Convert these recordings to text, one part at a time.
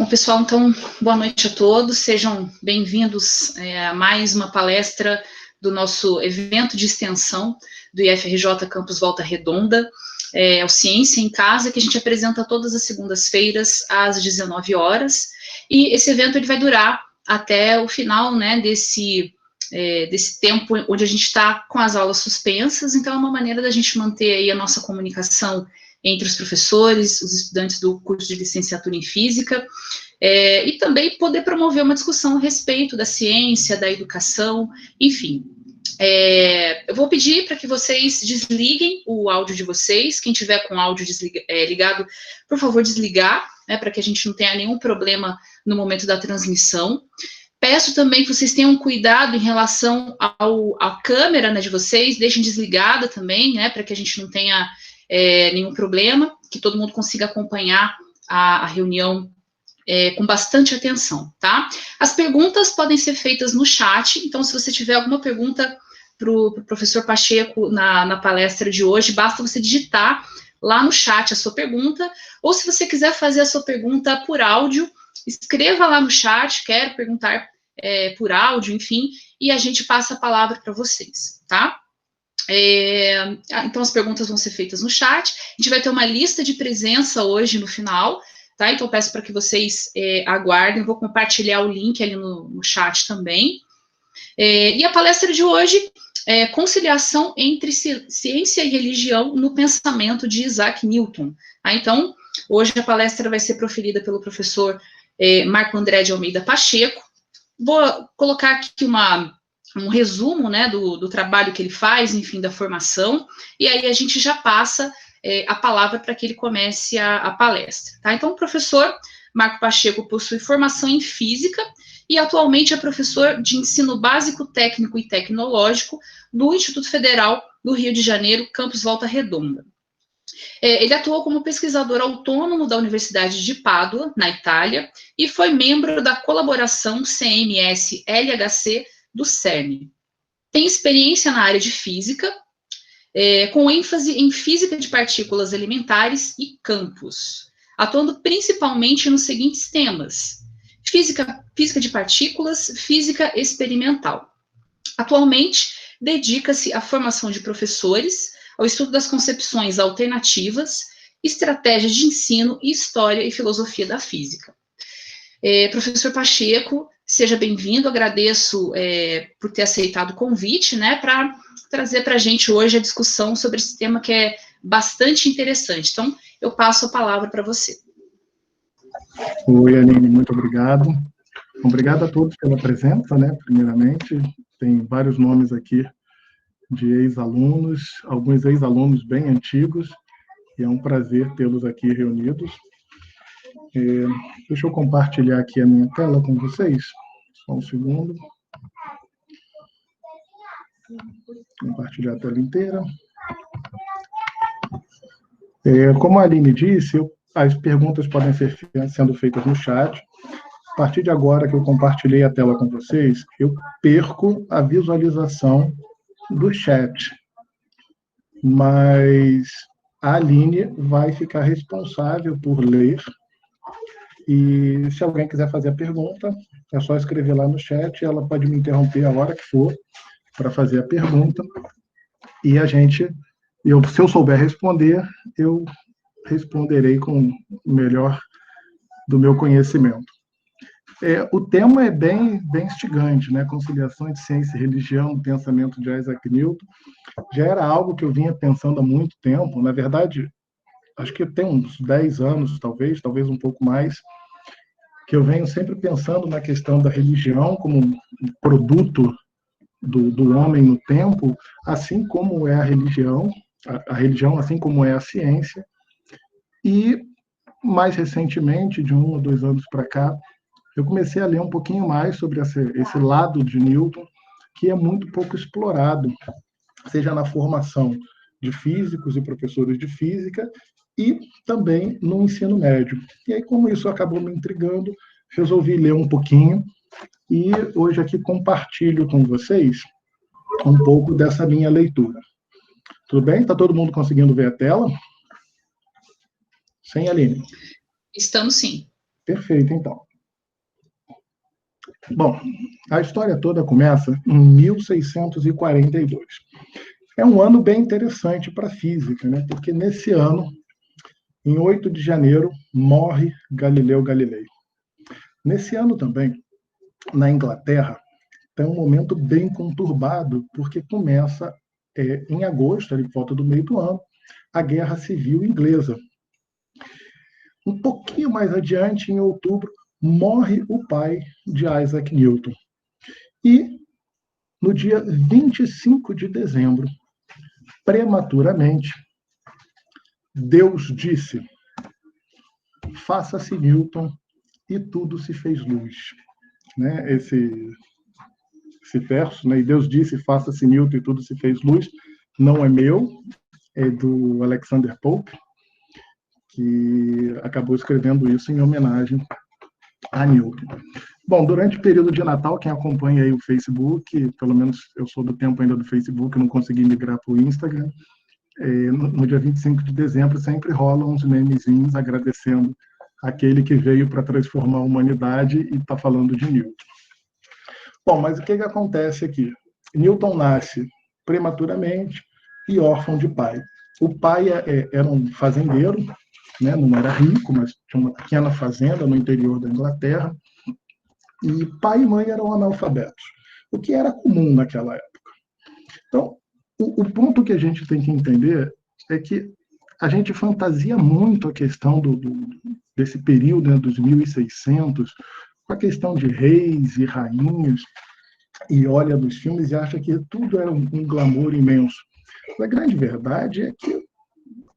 Bom, pessoal, então, boa noite a todos, sejam bem-vindos a mais uma palestra do nosso evento de extensão do IFRJ Campus Volta Redonda, o Ciência em Casa, que a gente apresenta todas as segundas-feiras às 19 horas, e esse evento ele vai durar até o final, né, desse tempo onde a gente está com as aulas suspensas, então é uma maneira da gente manter aí a nossa comunicação entre os professores, os estudantes do curso de licenciatura em Física, e também poder promover uma discussão a respeito da ciência, da educação, enfim. Eu vou pedir para que vocês desliguem o áudio de vocês, quem tiver com o áudio ligado, por favor, desligar, né, para que a gente não tenha nenhum problema no momento da transmissão. Peço também que vocês tenham cuidado em relação à câmera, né, de vocês, deixem desligada também, né, para que a gente não tenha nenhum problema, que todo mundo consiga acompanhar a reunião com bastante atenção, tá? As perguntas podem ser feitas no chat, então se você tiver alguma pergunta para o professor Pacheco na palestra de hoje, basta você digitar lá no chat a sua pergunta, ou se você quiser fazer a sua pergunta por áudio, escreva lá no chat, quero perguntar por áudio, enfim, e a gente passa a palavra para vocês, tá? Então, as perguntas vão ser feitas no chat. A gente vai ter uma lista de presença hoje no final, tá? Então, peço para que vocês aguardem. Vou compartilhar o link ali no chat também. E a palestra de hoje é Conciliação entre Ciência e Religião no Pensamento de Isaac Newton. Tá? Então, hoje a palestra vai ser proferida pelo professor Marco André de Almeida Pacheco. Vou colocar aqui um resumo, né, do trabalho que ele faz, enfim, da formação, e aí a gente já passa a palavra para que ele comece a palestra, tá? Então, o professor Marco Pacheco possui formação em Física e atualmente é professor de ensino básico, técnico e tecnológico do Instituto Federal do Rio de Janeiro, Campus Volta Redonda. Ele atuou como pesquisador autônomo da Universidade de Pádua, na Itália, e foi membro da colaboração CMS-LHC do CERN. Tem experiência na área de física, com ênfase em física de partículas elementares e campos, atuando principalmente nos seguintes temas: física de partículas, física experimental. Atualmente, dedica-se à formação de professores, ao estudo das concepções alternativas, estratégias de ensino, história e filosofia da física. Professor Pacheco, seja bem-vindo, agradeço por ter aceitado o convite, né, para trazer para a gente hoje a discussão sobre esse tema que é bastante interessante. Então, eu passo a palavra para você. Oi, Aline, muito obrigado. Obrigado a todos pela presença, né, primeiramente. Tem vários nomes aqui de ex-alunos, alguns ex-alunos bem antigos, e é um prazer tê-los aqui reunidos. Deixa eu compartilhar aqui a minha tela com vocês. Só um segundo. Compartilhar a tela inteira. Como a Aline disse, as perguntas podem ser sendo feitas no chat. A partir de agora que eu compartilhei a tela com vocês, eu perco a visualização do chat. Mas a Aline vai ficar responsável por ler. E se alguém quiser fazer a pergunta, é só escrever lá no chat, ela pode me interromper a hora que for para fazer a pergunta, e se eu souber responder, eu responderei com o melhor do meu conhecimento. O tema é bem instigante, né? Conciliação de ciência e religião, pensamento de Isaac Newton. Já era algo que eu vinha pensando há muito tempo, na verdade, acho que tem uns 10 anos, talvez um pouco mais, que eu venho sempre pensando na questão da religião como um produto do homem no tempo, assim como é a religião, assim como é a ciência. E, mais recentemente, de 1 ou 2 anos para cá, eu comecei a ler um pouquinho mais sobre esse lado de Newton, que é muito pouco explorado, seja na formação de físicos e professores de física, e também no ensino médio. E aí, como isso acabou me intrigando, resolvi ler um pouquinho, e hoje aqui compartilho com vocês um pouco dessa minha leitura. Tudo bem? Está todo mundo conseguindo ver a tela? Sim, Aline? Estamos sim. Perfeito, então. Bom, a história toda começa em 1642. É um ano bem interessante para a física, né? Porque nesse ano, em 8 de janeiro, morre Galileu Galilei. Nesse ano também, na Inglaterra, tem um momento bem conturbado, porque começa em agosto, ali por volta do meio do ano, a Guerra Civil Inglesa. Um pouquinho mais adiante, em outubro, morre o pai de Isaac Newton. E no dia 25 de dezembro, prematuramente, Deus disse: faça-se Newton, e tudo se fez luz. Né? Esse verso, né? E Deus disse: faça-se Newton, e tudo se fez luz, não é meu, é do Alexander Pope, que acabou escrevendo isso em homenagem a Newton. Bom, durante o período de Natal, quem acompanha aí o Facebook, pelo menos eu sou do tempo ainda do Facebook, não consegui migrar para o Instagram, no dia 25 de dezembro sempre rolam uns memezinhos agradecendo aquele que veio para transformar a humanidade e está falando de Newton. Bom, mas o que acontece aqui? Newton nasce prematuramente e órfão de pai. O pai era um fazendeiro, né, não era rico, mas tinha uma pequena fazenda no interior da Inglaterra, e pai e mãe eram analfabetos, o que era comum naquela época. Então, o ponto que a gente tem que entender é que a gente fantasia muito a questão desse período, né, dos 1600, com a questão de reis e rainhas, e olha dos filmes e acha que tudo era um glamour imenso. A grande verdade é que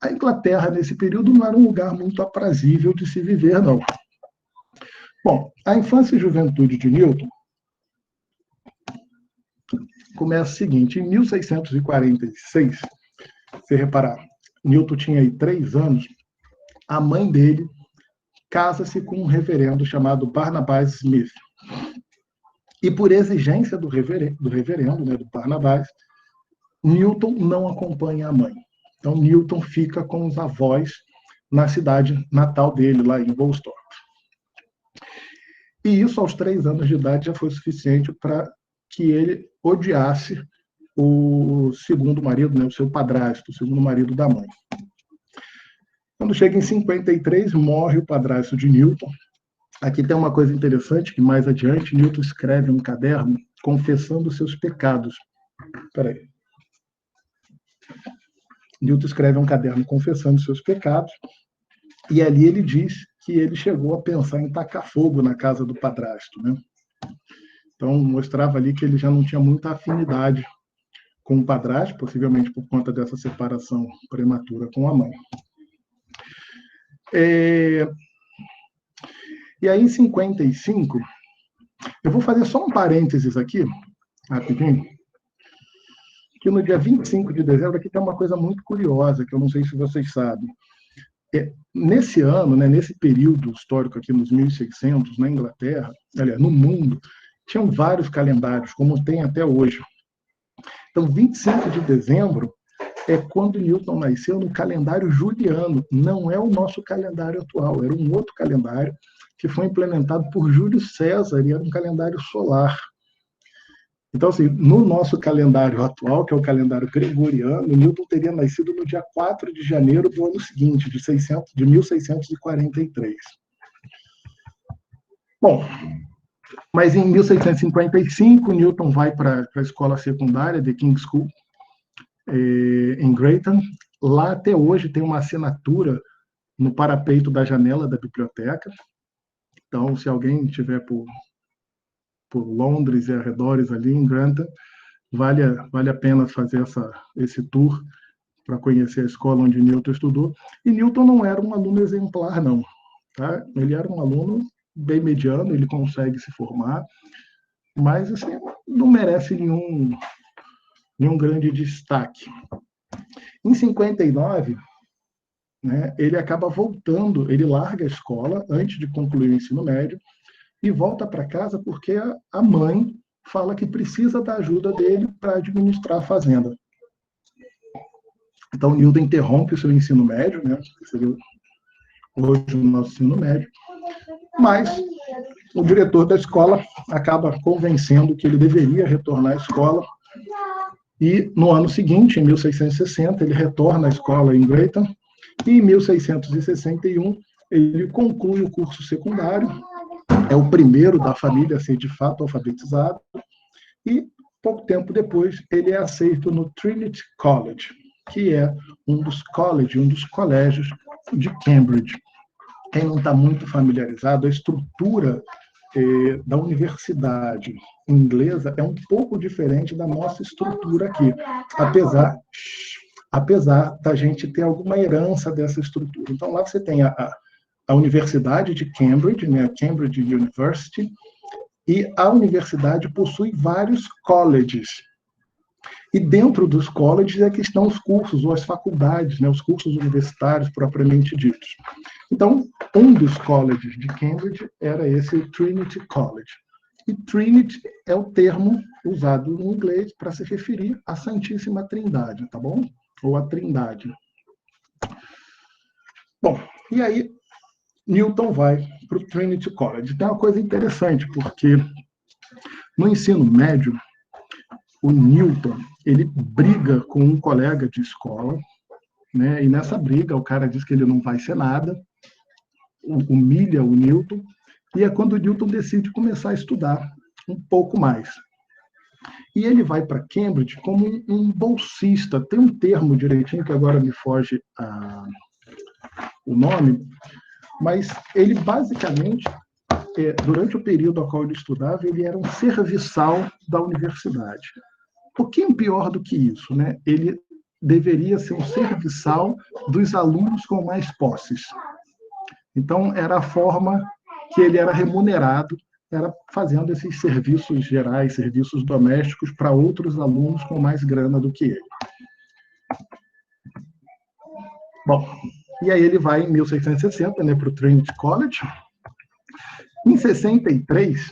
a Inglaterra, nesse período, não era um lugar muito aprazível de se viver, não. Bom, a infância e juventude de Newton começa o seguinte: em 1646, se reparar, Newton tinha aí 3 anos, a mãe dele casa-se com um reverendo chamado Barnabas Smith. E por exigência do reverendo, né, do Barnabas, Newton não acompanha a mãe. Então, Newton fica com os avós na cidade natal dele, lá em Woolsthorpe. E isso, aos 3 anos de idade, já foi suficiente para que ele odiasse o segundo marido, né, o seu padrasto, o segundo marido da mãe. Quando chega em 53, morre o padrasto de Newton. Aqui tem uma coisa interessante, que mais adiante, Newton escreve um caderno confessando seus pecados. Espera aí. Newton escreve um caderno confessando seus pecados, e ali ele diz que ele chegou a pensar em tacar fogo na casa do padrasto, né? Então, mostrava ali que ele já não tinha muita afinidade com o padrasto, possivelmente por conta dessa separação prematura com a mãe. E aí, em 55, eu vou fazer só um parênteses aqui, rapidinho, que no dia 25 de dezembro, aqui tem uma coisa muito curiosa, que eu não sei se vocês sabem. Nesse ano, né, nesse período histórico aqui nos 1600, na Inglaterra, aliás, no mundo, tinham vários calendários, como tem até hoje. Então, 25 de dezembro é quando Newton nasceu no calendário juliano, não é o nosso calendário atual, era um outro calendário que foi implementado por Júlio César e era um calendário solar. Então, assim, no nosso calendário atual, que é o calendário gregoriano, Newton teria nascido no dia 4 de janeiro do ano seguinte, de 1643. Bom, mas em 1655, Newton vai para a escola secundária, The King's School, em Greyton. Lá, até hoje, tem uma assinatura no parapeito da janela da biblioteca. Então, se alguém estiver por Londres e arredores ali em Grantham, vale a pena fazer esse tour para conhecer a escola onde Newton estudou. E Newton não era um aluno exemplar, não. Tá? Ele era um aluno bem mediano, ele consegue se formar, mas assim, não merece nenhum grande destaque. Em 59, né, ele acaba voltando, ele larga a escola antes de concluir o ensino médio e volta para casa porque a mãe fala que precisa da ajuda dele para administrar a fazenda. Então, Newton interrompe o seu ensino médio, né, que seria hoje o nosso ensino médio, mas o diretor da escola acaba convencendo que ele deveria retornar à escola, e no ano seguinte, em 1660, ele retorna à escola em Greyton, e em 1661 ele conclui o curso secundário, é o primeiro da família a ser de fato alfabetizado, e pouco tempo depois ele é aceito no Trinity College, que é um dos colégios de Cambridge. Quem não está muito familiarizado, a estrutura da universidade inglesa é um pouco diferente da nossa estrutura aqui, apesar da gente ter alguma herança dessa estrutura. Então, lá você tem a Universidade de Cambridge, né, a Cambridge University, e a universidade possui vários colleges. E dentro dos colleges é que estão os cursos, ou as faculdades, né, os cursos universitários propriamente ditos. Então, um dos colleges de Cambridge era esse Trinity College. E Trinity é o termo usado no inglês para se referir à Santíssima Trindade, tá bom? Ou a Trindade. Bom, e aí Newton vai para o Trinity College. Tem uma coisa interessante, porque no ensino médio, o Newton, ele briga com um colega de escola, né? E nessa briga o cara diz que ele não vai ser nada, humilha o Newton, e é quando o Newton decide começar a estudar um pouco mais. E ele vai para Cambridge como um bolsista. Tem um termo direitinho que agora me foge o nome, mas ele basicamente, durante o período ao qual ele estudava, ele era um serviçal da universidade. Um pouquinho pior do que isso, né? Ele deveria ser um serviçal dos alunos com mais posses. Então, era a forma que ele era remunerado, era fazendo esses serviços gerais, serviços domésticos para outros alunos com mais grana do que ele. Bom, e aí ele vai em 1660, né, para o Trinity College. Em 63,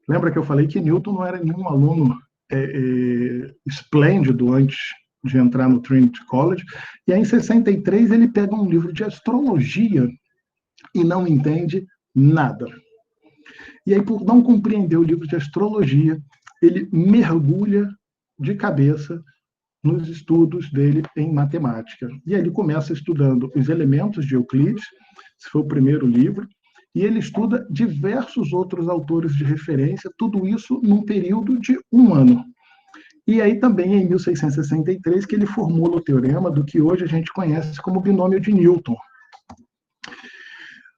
lembra que eu falei que Newton não era nenhum aluno esplêndido antes de entrar no Trinity College, e aí em 63 ele pega um livro de astrologia e não entende nada. E aí, por não compreender o livro de astrologia, ele mergulha de cabeça nos estudos dele em matemática. E aí ele começa estudando os elementos de Euclides, esse foi o primeiro livro, e ele estuda diversos outros autores de referência, tudo isso num período de 1 ano. E aí também, em 1663, que ele formula o teorema do que hoje a gente conhece como binômio de Newton.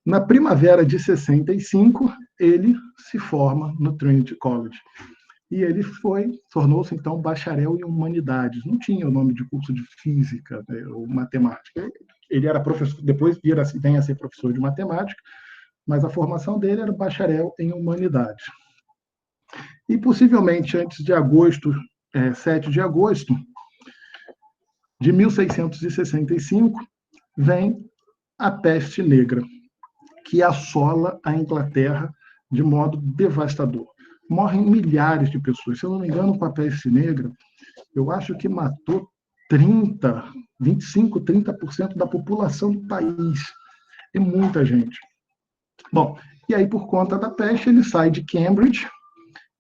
Na primavera de 65, ele se forma no Trinity College. E ele tornou-se, então, bacharel em humanidades. Não tinha o nome de curso de física, né, ou matemática. Ele era professor, depois vem a ser professor de matemática, mas a formação dele era bacharel em humanidades. E, possivelmente, antes de 7 de agosto de 1665, vem a peste negra, que assola a Inglaterra de modo devastador. Morrem milhares de pessoas. Se eu não me engano, com a peste negra, eu acho que matou 25, 30% da população do país. É muita gente. Bom, e aí, por conta da peste, ele sai de Cambridge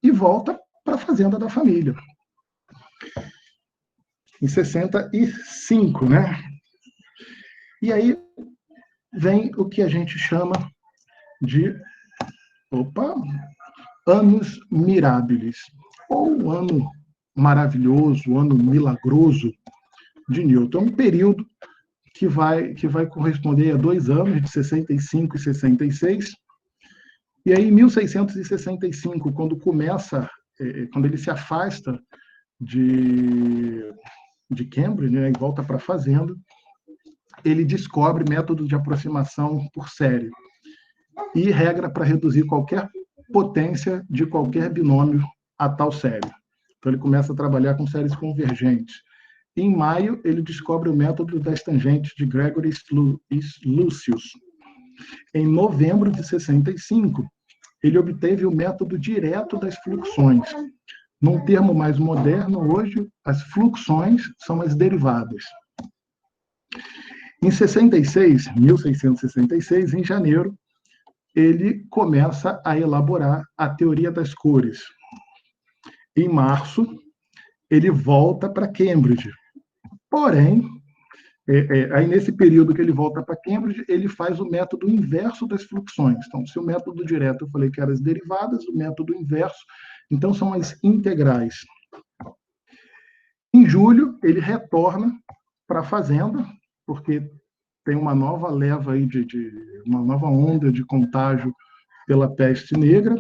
e volta para a fazenda da família. Em 65, né? E aí vem o que a gente chama de Annus Mirabilis, ou o ano maravilhoso, o ano milagroso de Newton. Um período que vai corresponder a 2 anos, de 65 e 66. E aí, em 1665, quando ele se afasta de Cambridge, né, e volta para a fazenda, ele descobre método de aproximação por série e regra para reduzir qualquer potência de qualquer binômio a tal série. Então, ele começa a trabalhar com séries convergentes. Em maio, ele descobre o método das tangentes de Gregory e Lucius. Em novembro de 65, ele obteve o método direto das fluxões. Num termo mais moderno, hoje, as fluxões são as derivadas. Em 1666, em janeiro, ele começa a elaborar a teoria das cores. Em março, ele volta para Cambridge. Porém, aí nesse período que ele volta para Cambridge, ele faz o método inverso das fluxões. Então, se o método direto eu falei que eram as derivadas, o método inverso, então são as integrais. Em julho, ele retorna para a fazenda, porque tem uma nova leva aí uma nova onda de contágio pela peste negra.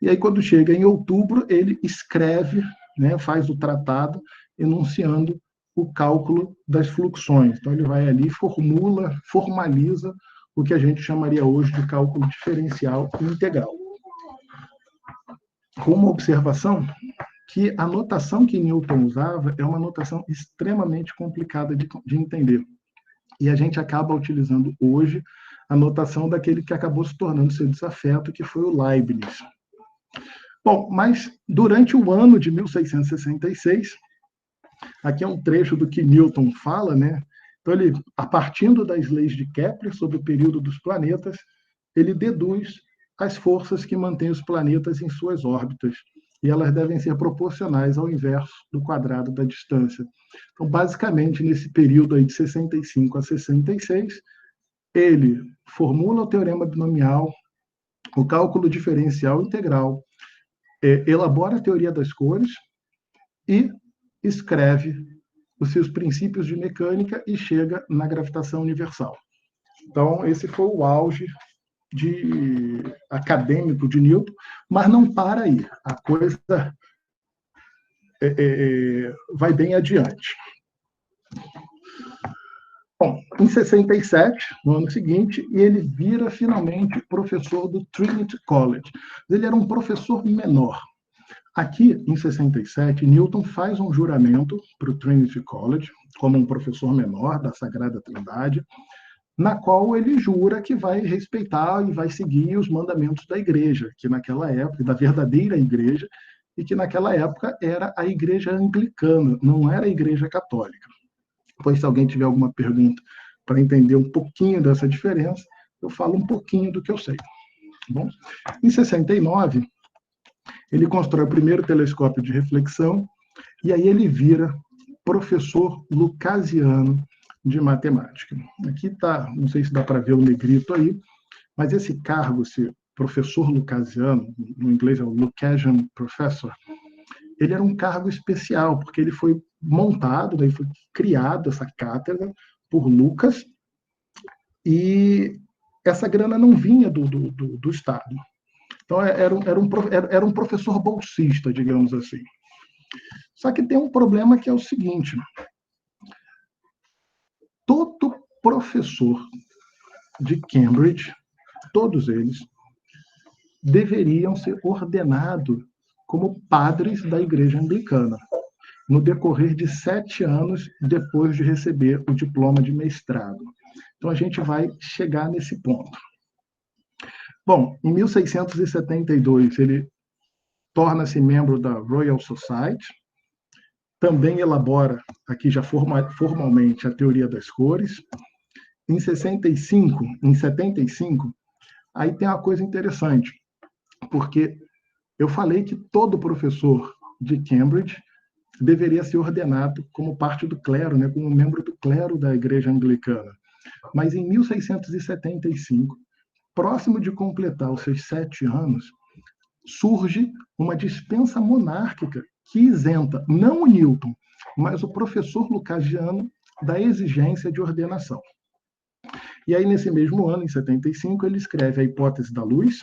E aí, quando chega em outubro, ele escreve, né, faz o tratado enunciando o cálculo das fluxões. Então, ele vai ali, formaliza o que a gente chamaria hoje de cálculo diferencial integral. Com uma observação que a notação que Newton usava é uma notação extremamente complicada de entender. E a gente acaba utilizando hoje a notação daquele que acabou se tornando seu desafeto, que foi o Leibniz. Bom, mas durante o ano de 1666, aqui é um trecho do que Newton fala, né? Então, ele, a partir das leis de Kepler sobre o período dos planetas, ele deduz as forças que mantêm os planetas em suas órbitas, e elas devem ser proporcionais ao inverso do quadrado da distância. Então, basicamente, nesse período aí de 65 a 66, ele formula o teorema binomial, o cálculo diferencial integral, elabora a teoria das cores e escreve os seus princípios de mecânica e chega na gravitação universal. Então, esse foi o auge acadêmico de Newton, mas não para aí. A coisa vai bem adiante. Bom, em 67, no ano seguinte, ele vira finalmente professor do Trinity College. Ele era um professor menor. Aqui, em 67, Newton faz um juramento para o Trinity College, como um professor menor da Sagrada Trindade, na qual ele jura que vai respeitar e vai seguir os mandamentos da igreja, que naquela época, da verdadeira igreja, e que naquela época era a igreja anglicana, não era a igreja católica. Pois se alguém tiver alguma pergunta para entender um pouquinho dessa diferença, eu falo um pouquinho do que eu sei. Bom, em 69, ele constrói o primeiro telescópio de reflexão, e aí ele vira professor lucasiano de matemática. Aqui está, não sei se dá para ver o negrito aí, mas esse cargo, esse professor lucasiano, no inglês é o Lucasian Professor, ele era um cargo especial, porque ele foi montado, daí foi criado essa cátedra por Lucas, e essa grana não vinha do Estado. Então, era um professor bolsista, digamos assim. Só que tem um problema que é o seguinte: todo professor de Cambridge, todos eles, deveriam ser ordenados como padres da Igreja Anglicana, no decorrer de 7 anos depois de receber o diploma de mestrado. Então, a gente vai chegar nesse ponto. Bom, em 1672, ele torna-se membro da Royal Society, também elabora, aqui já formalmente, a teoria das cores. Em 75, aí tem uma coisa interessante, porque eu falei que todo professor de Cambridge deveria ser ordenado como parte do clero, né, como membro do clero da Igreja Anglicana. Mas em 1675, próximo de completar os seus 7 anos, surge uma dispensa monárquica que isenta não o Newton, mas o professor lucasiano da exigência de ordenação. E aí, nesse mesmo ano, em 75, ele escreve a hipótese da luz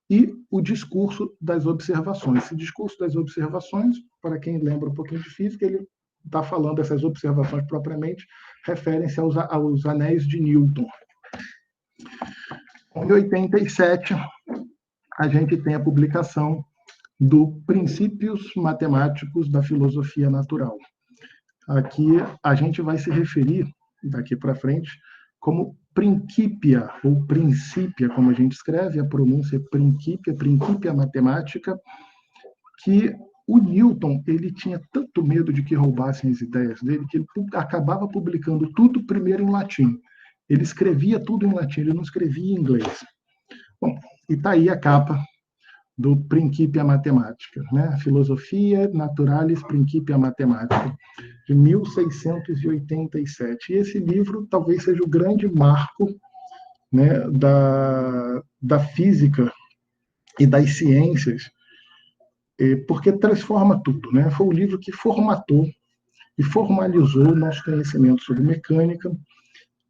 e o discurso das observações. Esse discurso das observações, para quem lembra um pouquinho de física, ele está falando dessas observações propriamente, referem-se aos anéis de Newton. Em 87, a gente tem a publicação do Princípios Matemáticos da Filosofia Natural. Aqui a gente vai se referir, daqui para frente, como Principia, ou Principia, como a gente escreve, a pronúncia é Principia Matemática, que o Newton ele tinha tanto medo de que roubassem as ideias dele, que ele acabava publicando tudo primeiro em latim. Ele escrevia tudo em latim, ele não escrevia em inglês. Bom, e está aí a capa do Principia Mathematica, né? Filosofia Naturalis Principia Mathematica, de 1687. E esse livro talvez seja o grande marco, né, da física e das ciências, porque transforma tudo, né? Foi o livro que formatou e formalizou o nosso conhecimento sobre mecânica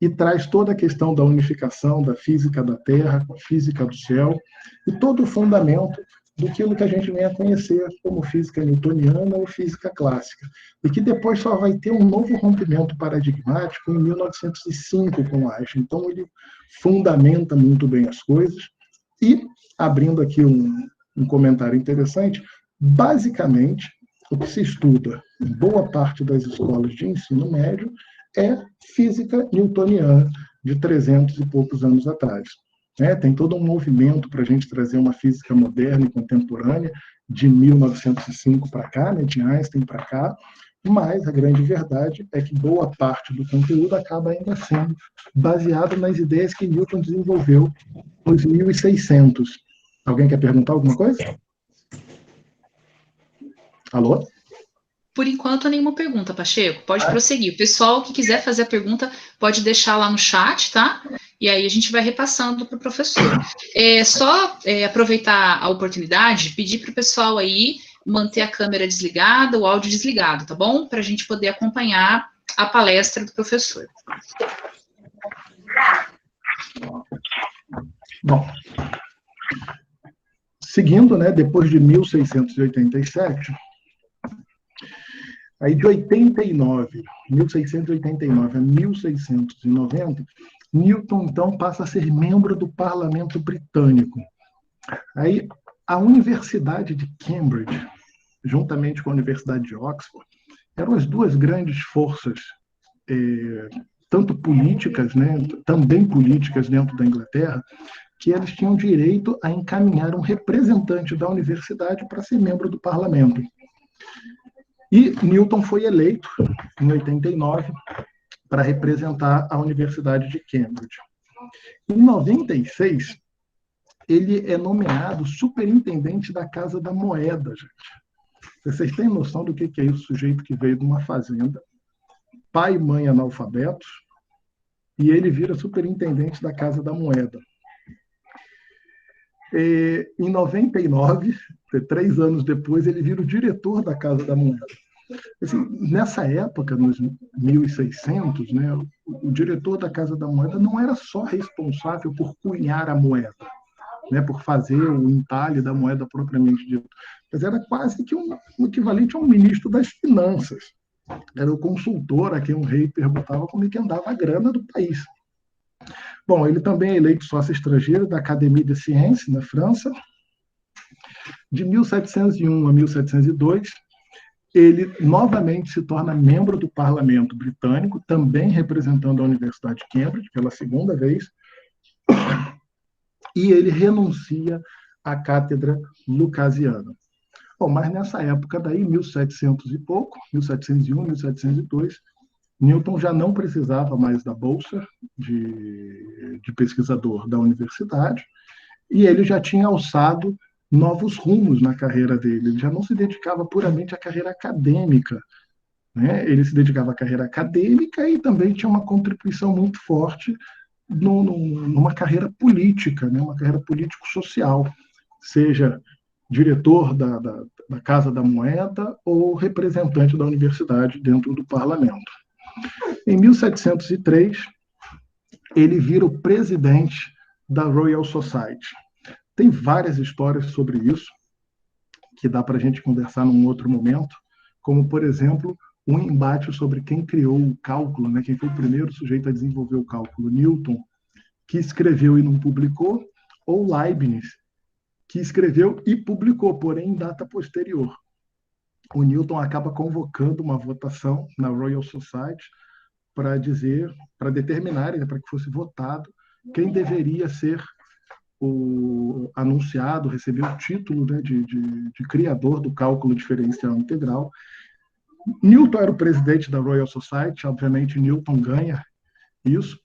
e traz toda a questão da unificação da física da Terra com a física do céu e todo o fundamento daquilo que a gente vem a conhecer como física newtoniana ou física clássica, e que depois só vai ter um novo rompimento paradigmático em 1905 com Einstein. Então ele fundamenta muito bem as coisas. E, abrindo aqui um comentário interessante, basicamente o que se estuda em boa parte das escolas de ensino médio é física newtoniana de 300 e poucos anos atrás. Tem todo um movimento para a gente trazer uma física moderna e contemporânea de 1905 para cá, né, de Einstein para cá, mas a grande verdade é que boa parte do conteúdo acaba ainda sendo baseado nas ideias que Newton desenvolveu nos 1600. Alguém quer perguntar alguma coisa? Alô? Por enquanto, nenhuma pergunta, Pacheco. Pode prosseguir. O pessoal que quiser fazer a pergunta pode deixar lá no chat, tá? E aí a gente vai repassando para o professor. Só aproveitar a oportunidade, pedir para o pessoal aí manter a câmera desligada, o áudio desligado, tá bom? Para a gente poder acompanhar a palestra do professor. Bom, seguindo, né, depois de 1687, aí de 1689 a 1690, Newton, então, passa a ser membro do Parlamento Britânico. Aí, a Universidade de Cambridge, juntamente com a Universidade de Oxford, eram as duas grandes forças, tanto políticas, né, também políticas dentro da Inglaterra, que eles tinham direito a encaminhar um representante da universidade para ser membro do parlamento. E Newton foi eleito, em 89, para representar a Universidade de Cambridge. Em 96, ele é nomeado superintendente da Casa da Moeda, gente. Vocês têm noção do que é isso? Sujeito que veio de uma fazenda, pai e mãe analfabetos, e ele vira superintendente da Casa da Moeda. Em 99, 3 anos depois, ele vira o diretor da Casa da Moeda. Assim, nessa época, nos 1600, né, o diretor da Casa da Moeda não era só responsável por cunhar a moeda, né, por fazer o entalhe da moeda propriamente dito, mas era quase que um equivalente a um ministro das finanças. Era o consultor a quem o rei perguntava como é que andava a grana do país. Bom, ele também é eleito sócio estrangeiro da Académie des Sciences, na França. De 1701 a 1702, ele novamente se torna membro do Parlamento Britânico, também representando a Universidade de Cambridge, pela segunda vez, e ele renuncia à cátedra lucasiana. Bom, mas nessa época daí, 1700 e pouco, 1701, 1702, Newton já não precisava mais da bolsa de pesquisador da universidade, e ele já tinha alçado novos rumos na carreira dele. Ele já não se dedicava puramente à carreira acadêmica, né? Ele se dedicava à carreira acadêmica e também tinha uma contribuição muito forte numa carreira política, né? Uma carreira político-social, seja diretor da Casa da Moeda ou representante da universidade dentro do parlamento. Em 1703, ele vira o presidente da Royal Society. Tem várias histórias sobre isso, que dá para a gente conversar num outro momento, como, por exemplo, um embate sobre quem criou o cálculo, né? Quem foi o primeiro sujeito a desenvolver o cálculo, Newton, que escreveu e não publicou, ou Leibniz, que escreveu e publicou, porém em data posterior. O Newton acaba convocando uma votação na Royal Society para determinar, para que fosse votado quem deveria ser o anunciado, receber o título, né, de criador do cálculo diferencial integral. Newton era o presidente da Royal Society, obviamente Newton ganha isso,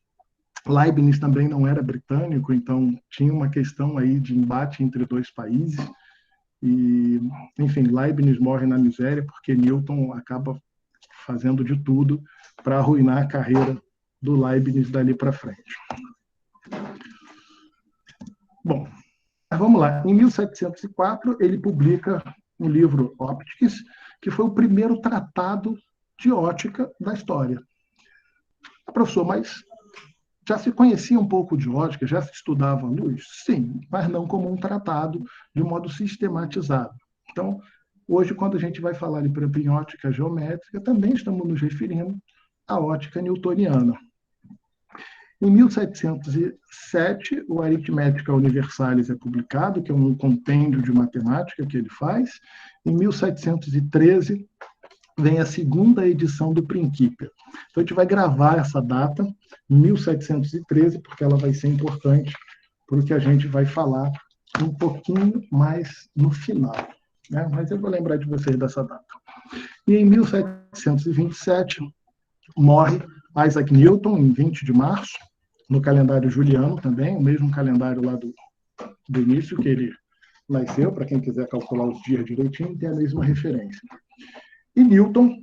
Leibniz também não era britânico, então tinha uma questão aí de embate entre dois países. E, enfim, Leibniz morre na miséria porque Newton acaba fazendo de tudo para arruinar a carreira do Leibniz dali para frente. Bom, vamos lá. Em 1704, ele publica o livro Optics, que foi o primeiro tratado de ótica da história. Professor, mas já se conhecia um pouco de ótica, já se estudava a luz? Sim, mas não como um tratado de modo sistematizado. Então, hoje, quando a gente vai falar de em ótica geométrica, também estamos nos referindo à ótica newtoniana. Em 1707, o Arithmetica Universalis é publicado, que é um compêndio de matemática que ele faz. Em 1713, vem a segunda edição do Principia. Então, a gente vai gravar essa data, 1713, porque ela vai ser importante para o que a gente vai falar um pouquinho mais no final. Né? Mas eu vou lembrar de vocês dessa data. E em 1727, morre Isaac Newton, em 20 de março, no calendário juliano também, o mesmo calendário lá do início que ele nasceu, para quem quiser calcular os dias direitinho, tem a mesma referência. E Newton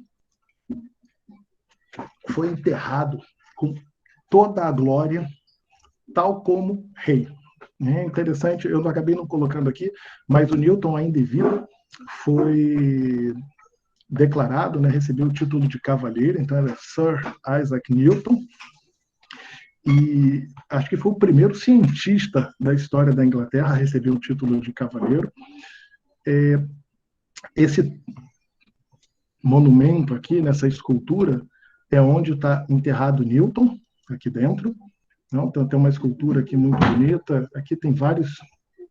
foi enterrado com toda a glória, tal como rei. É interessante, eu não acabei não colocando aqui, mas o Newton, ainda em vida, foi declarado, né, recebeu o título de cavaleiro, então era Sir Isaac Newton, e acho que foi o primeiro cientista da história da Inglaterra a receber o título de cavaleiro. Esse monumento aqui, nessa escultura, é onde está enterrado Newton, aqui dentro. Então, tem uma escultura aqui muito bonita. Aqui tem vários,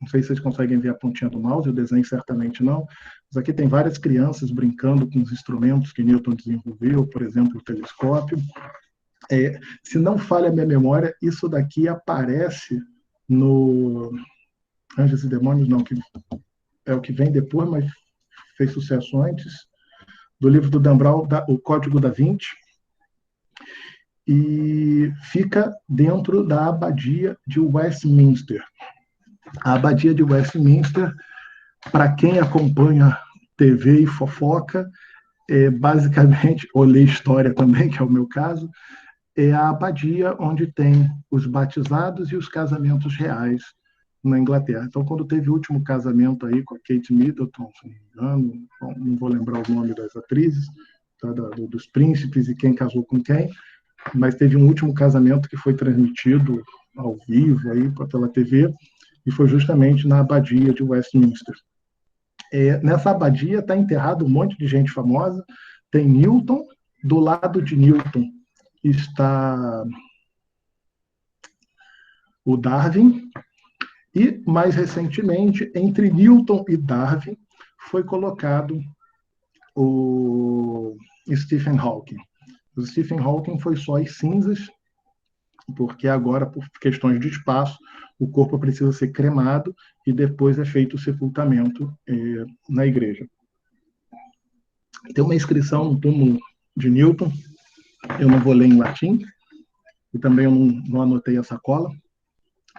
não sei se vocês conseguem ver a pontinha do mouse, o desenho certamente não, mas aqui tem várias crianças brincando com os instrumentos que Newton desenvolveu, por exemplo, o telescópio. Se não falha a minha memória, isso daqui aparece no Anjos e Demônios, não, que é o que vem depois, mas fez sucesso antes, do livro do Dan Brown, O Código da Vinci, e fica dentro da abadia de Westminster. A abadia de Westminster, para quem acompanha TV e fofoca, basicamente, ou lê história também, que é o meu caso, é a abadia onde tem os batizados e os casamentos reais na Inglaterra. Então, quando teve o último casamento aí com a Kate Middleton, se não me engano, não vou lembrar o nome das atrizes, tá, dos príncipes e quem casou com quem, mas teve um último casamento que foi transmitido ao vivo aí pela TV, e foi justamente na abadia de Westminster. Nessa abadia está enterrado um monte de gente famosa, tem Newton, do lado de Newton está o Darwin, e, mais recentemente, entre Newton e Darwin, foi colocado o Stephen Hawking. O Stephen Hawking foi só as cinzas, porque agora, por questões de espaço, o corpo precisa ser cremado e depois é feito o sepultamento na igreja. Tem uma inscrição no túmulo de Newton, eu não vou ler em latim, e também eu não anotei a sacola,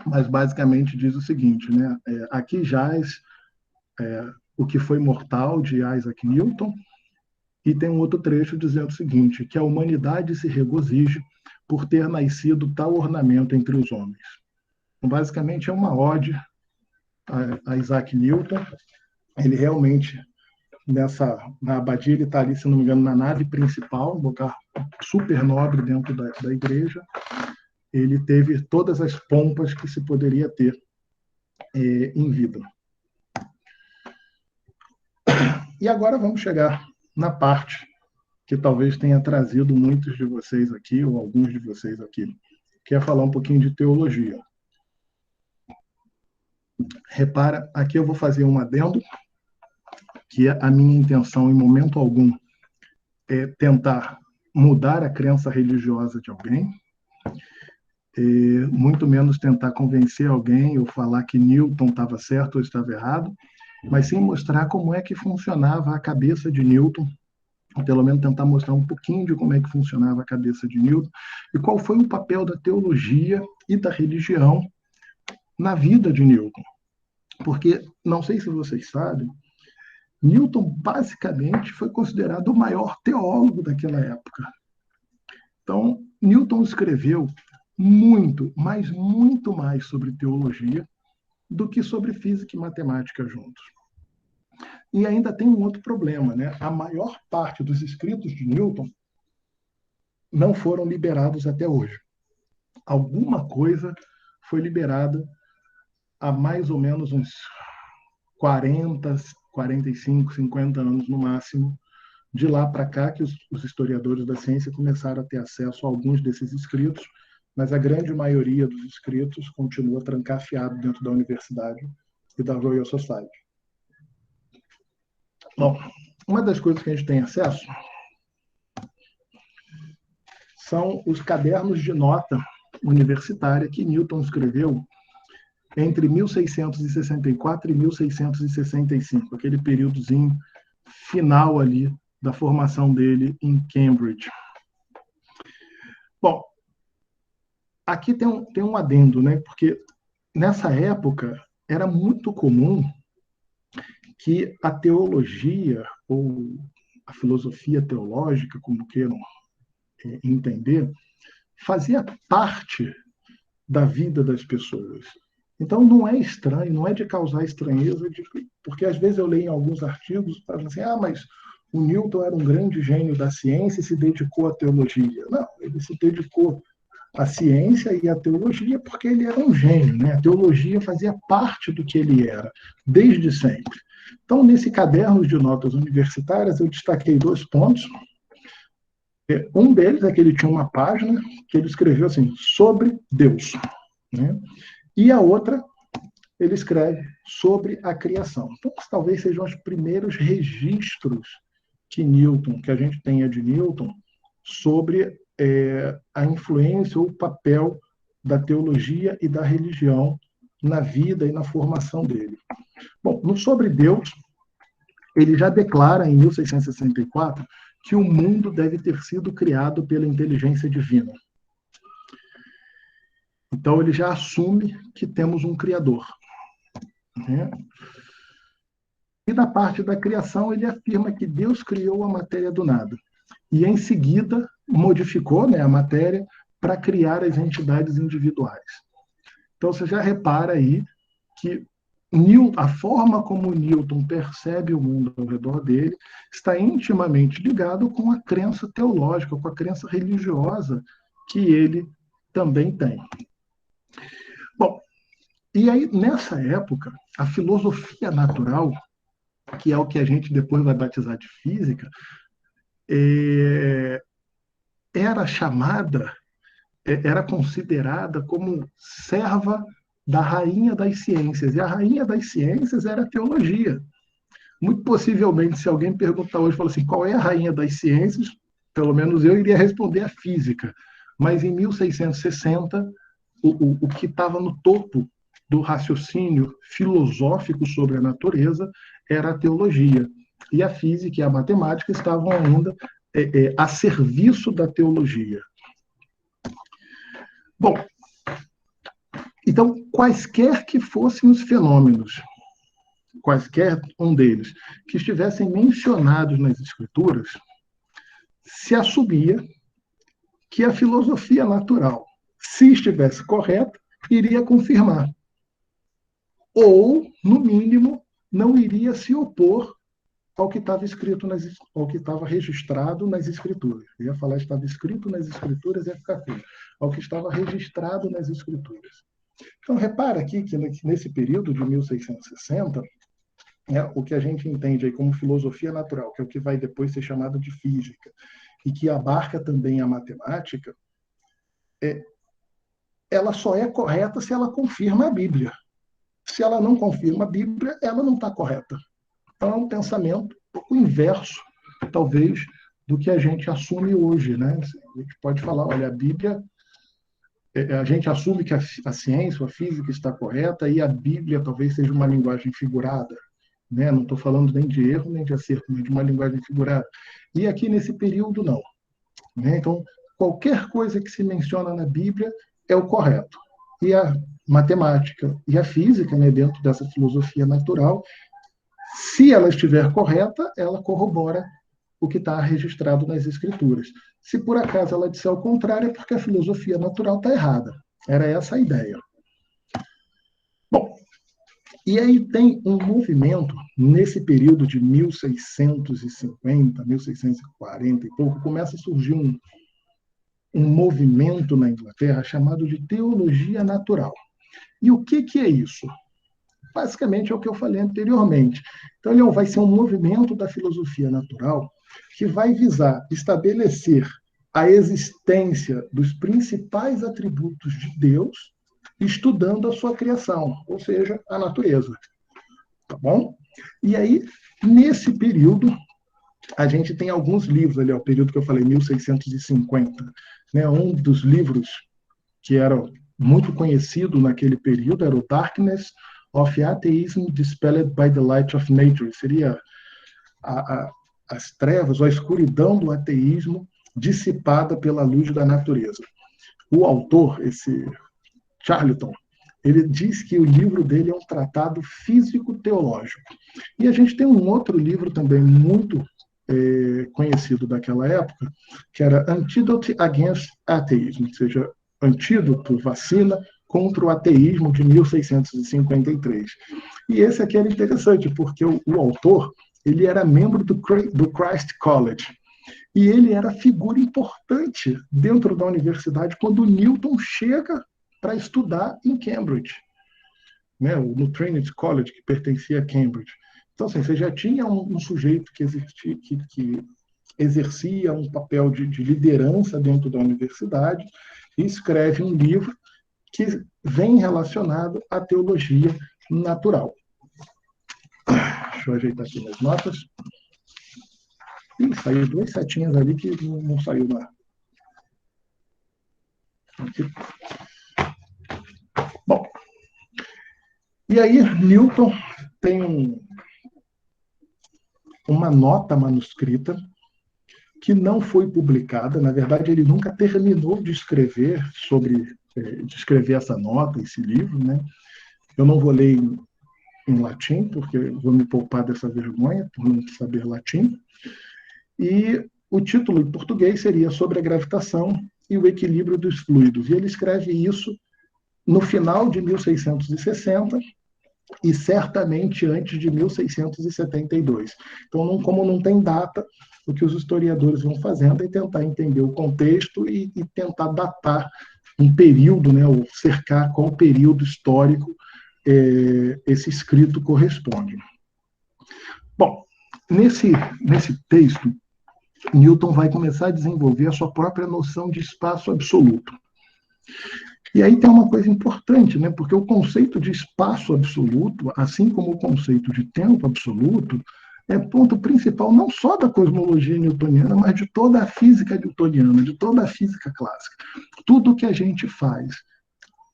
mas basicamente diz o seguinte, né? Aqui jaz o que foi mortal de Isaac Newton, e tem um outro trecho dizendo o seguinte, que a humanidade se regozije por ter nascido tal ornamento entre os homens. Então, basicamente é uma ode a Isaac Newton. Ele realmente, na abadia, ele está ali, se não me engano, na nave principal, um lugar super nobre dentro da igreja. Ele teve todas as pompas que se poderia ter em vida. E agora vamos chegar na parte que talvez tenha trazido muitos de vocês aqui, ou alguns de vocês aqui, que é falar um pouquinho de teologia. Repara, aqui eu vou fazer um adendo, que a minha intenção, em momento algum, é tentar mudar a crença religiosa de alguém, muito menos tentar convencer alguém ou falar que Newton estava certo ou estava errado, mas sim mostrar como é que funcionava a cabeça de Newton pelo menos tentar mostrar um pouquinho de como é que funcionava a cabeça de Newton e qual foi o papel da teologia e da religião na vida de Newton. Porque, não sei se vocês sabem, Newton basicamente foi considerado o maior teólogo daquela época. Então, Newton escreveu muito, mas muito mais sobre teologia do que sobre física e matemática juntos. E ainda tem um outro problema, né? A maior parte dos escritos de Newton não foram liberados até hoje. Alguma coisa foi liberada há mais ou menos uns 40, 45, 50 anos no máximo. De lá para cá que os historiadores da ciência começaram a ter acesso a alguns desses escritos, mas a grande maioria dos escritos continua trancafiado dentro da universidade e da Royal Society. Bom, uma das coisas que a gente tem acesso são os cadernos de nota universitária que Newton escreveu entre 1664 e 1665, aquele períodozinho final ali da formação dele em Cambridge. Bom, aqui tem um adendo, né? Porque nessa época era muito comum que a teologia ou a filosofia teológica, como queiram entender, fazia parte da vida das pessoas. Então não é estranho, não é de causar estranheza, porque às vezes eu leio em alguns artigos falando assim, mas o Newton era um grande gênio da ciência e se dedicou à teologia. Não, ele se dedicou à ciência e à teologia porque ele era um gênio, né? A teologia fazia parte do que ele era, desde sempre. Então, nesse caderno de notas universitárias, eu destaquei 2 pontos. Um deles é que ele tinha uma página que ele escreveu assim, sobre Deus, né? E a outra, ele escreve sobre a criação. Então, talvez sejam os primeiros registros que a gente tenha de Newton sobre a influência ou o papel da teologia e da religião na vida e na formação dele. Bom, no Sobre Deus, ele já declara em 1664 que o mundo deve ter sido criado pela inteligência divina. Então, ele já assume que temos um Criador, né? E da parte da criação, ele afirma que Deus criou a matéria do nada. E, em seguida, modificou, né, a matéria para criar as entidades individuais. Então, você já repara aí que a forma como Newton percebe o mundo ao redor dele está intimamente ligado com a crença teológica, com a crença religiosa que ele também tem. Bom, e aí, nessa época, a filosofia natural, que é o que a gente depois vai batizar de física, era considerada como serva da rainha das ciências. E a rainha das ciências era a teologia. Muito possivelmente, se alguém perguntar hoje, fala assim, qual é a rainha das ciências? Pelo menos eu iria responder a física. Mas em 1660, o que estava no topo do raciocínio filosófico sobre a natureza era a teologia. E a física e a matemática estavam ainda a serviço da teologia. Bom, então, quaisquer que fossem os fenômenos, quaisquer um deles, que estivessem mencionados nas Escrituras, se assumia que a filosofia natural, se estivesse correta, iria confirmar. Ou, no mínimo, não iria se opor ao que estava escrito, ao que estava registrado nas Escrituras. Eu ia falar estava escrito nas Escrituras, ia ficar feio. Ao que estava registrado nas Escrituras. Então, repara aqui que nesse período de 1660, o que a gente entende aí como filosofia natural, que é o que vai depois ser chamado de física, e que abarca também a matemática, ela só é correta se ela confirma a Bíblia. Se ela não confirma a Bíblia, ela não está correta. Então, é um pensamento um pouco inverso, talvez, do que a gente assume hoje, né? A gente pode falar, olha, a Bíblia, a gente assume que a ciência, a física está correta e a Bíblia talvez seja uma linguagem figurada, né? Não estou falando nem de erro nem de acerto, mas de uma linguagem figurada. E aqui nesse período, não. Né? Então, qualquer coisa que se menciona na Bíblia é o correto. E a matemática e a física, né, dentro dessa filosofia natural, se ela estiver correta, ela corrobora o que está registrado nas escrituras. Se por acaso ela disser o contrário, é porque a filosofia natural está errada. Era essa a ideia. Bom, e aí tem um movimento, nesse período de 1650, 1640 e pouco, começa a surgir um movimento na Inglaterra chamado de teologia natural. E o que é isso? Basicamente é o que eu falei anteriormente. Então, ele vai ser um movimento da filosofia natural que vai visar estabelecer a existência dos principais atributos de Deus, estudando a sua criação, ou seja, a natureza. Tá bom? E aí, nesse período, a gente tem alguns livros ali, o período que eu falei, 1650. Né? Um dos livros que era muito conhecido naquele período era o Darkness of Atheism Dispelled by the Light of Nature. Seria as trevas, ou a escuridão do ateísmo dissipada pela luz da natureza. O autor, esse Charlton, ele diz que o livro dele é um tratado físico-teológico. E a gente tem um outro livro também muito conhecido daquela época, que era Antidote Against Atheism, ou seja, antídoto, vacina contra o ateísmo, de 1653. E esse aqui era interessante, porque o autor ele era membro do Christ College, e ele era figura importante dentro da universidade quando Newton chega para estudar em Cambridge, né, no Trinity College, que pertencia a Cambridge. Então, assim, você já tinha um sujeito que exercia um papel de liderança dentro da universidade e escreve um livro que vem relacionado à teologia natural. Deixa eu ajeitar aqui minhas notas. Ih, saiu 2 setinhas ali que não saiu lá. Aqui. Bom, e aí Newton tem uma nota manuscrita que não foi publicada. Na verdade, ele nunca terminou de escrever essa nota, esse livro, né? Eu não vou ler em latim, porque vou me poupar dessa vergonha por não saber latim. E o título em português seria Sobre a Gravitação e o Equilíbrio dos Fluidos. E ele escreve isso no final de 1660 e certamente antes de 1672. Então, como não tem data, o que os historiadores vão fazendo é tentar entender o contexto e tentar datar um período, né, ou cercar qual período histórico esse escrito corresponde. Bom, nesse texto, Newton vai começar a desenvolver a sua própria noção de espaço absoluto. E aí tem uma coisa importante, né? Porque o conceito de espaço absoluto, assim como o conceito de tempo absoluto, é ponto principal não só da cosmologia newtoniana, mas de toda a física newtoniana, de toda a física clássica. Tudo que a gente faz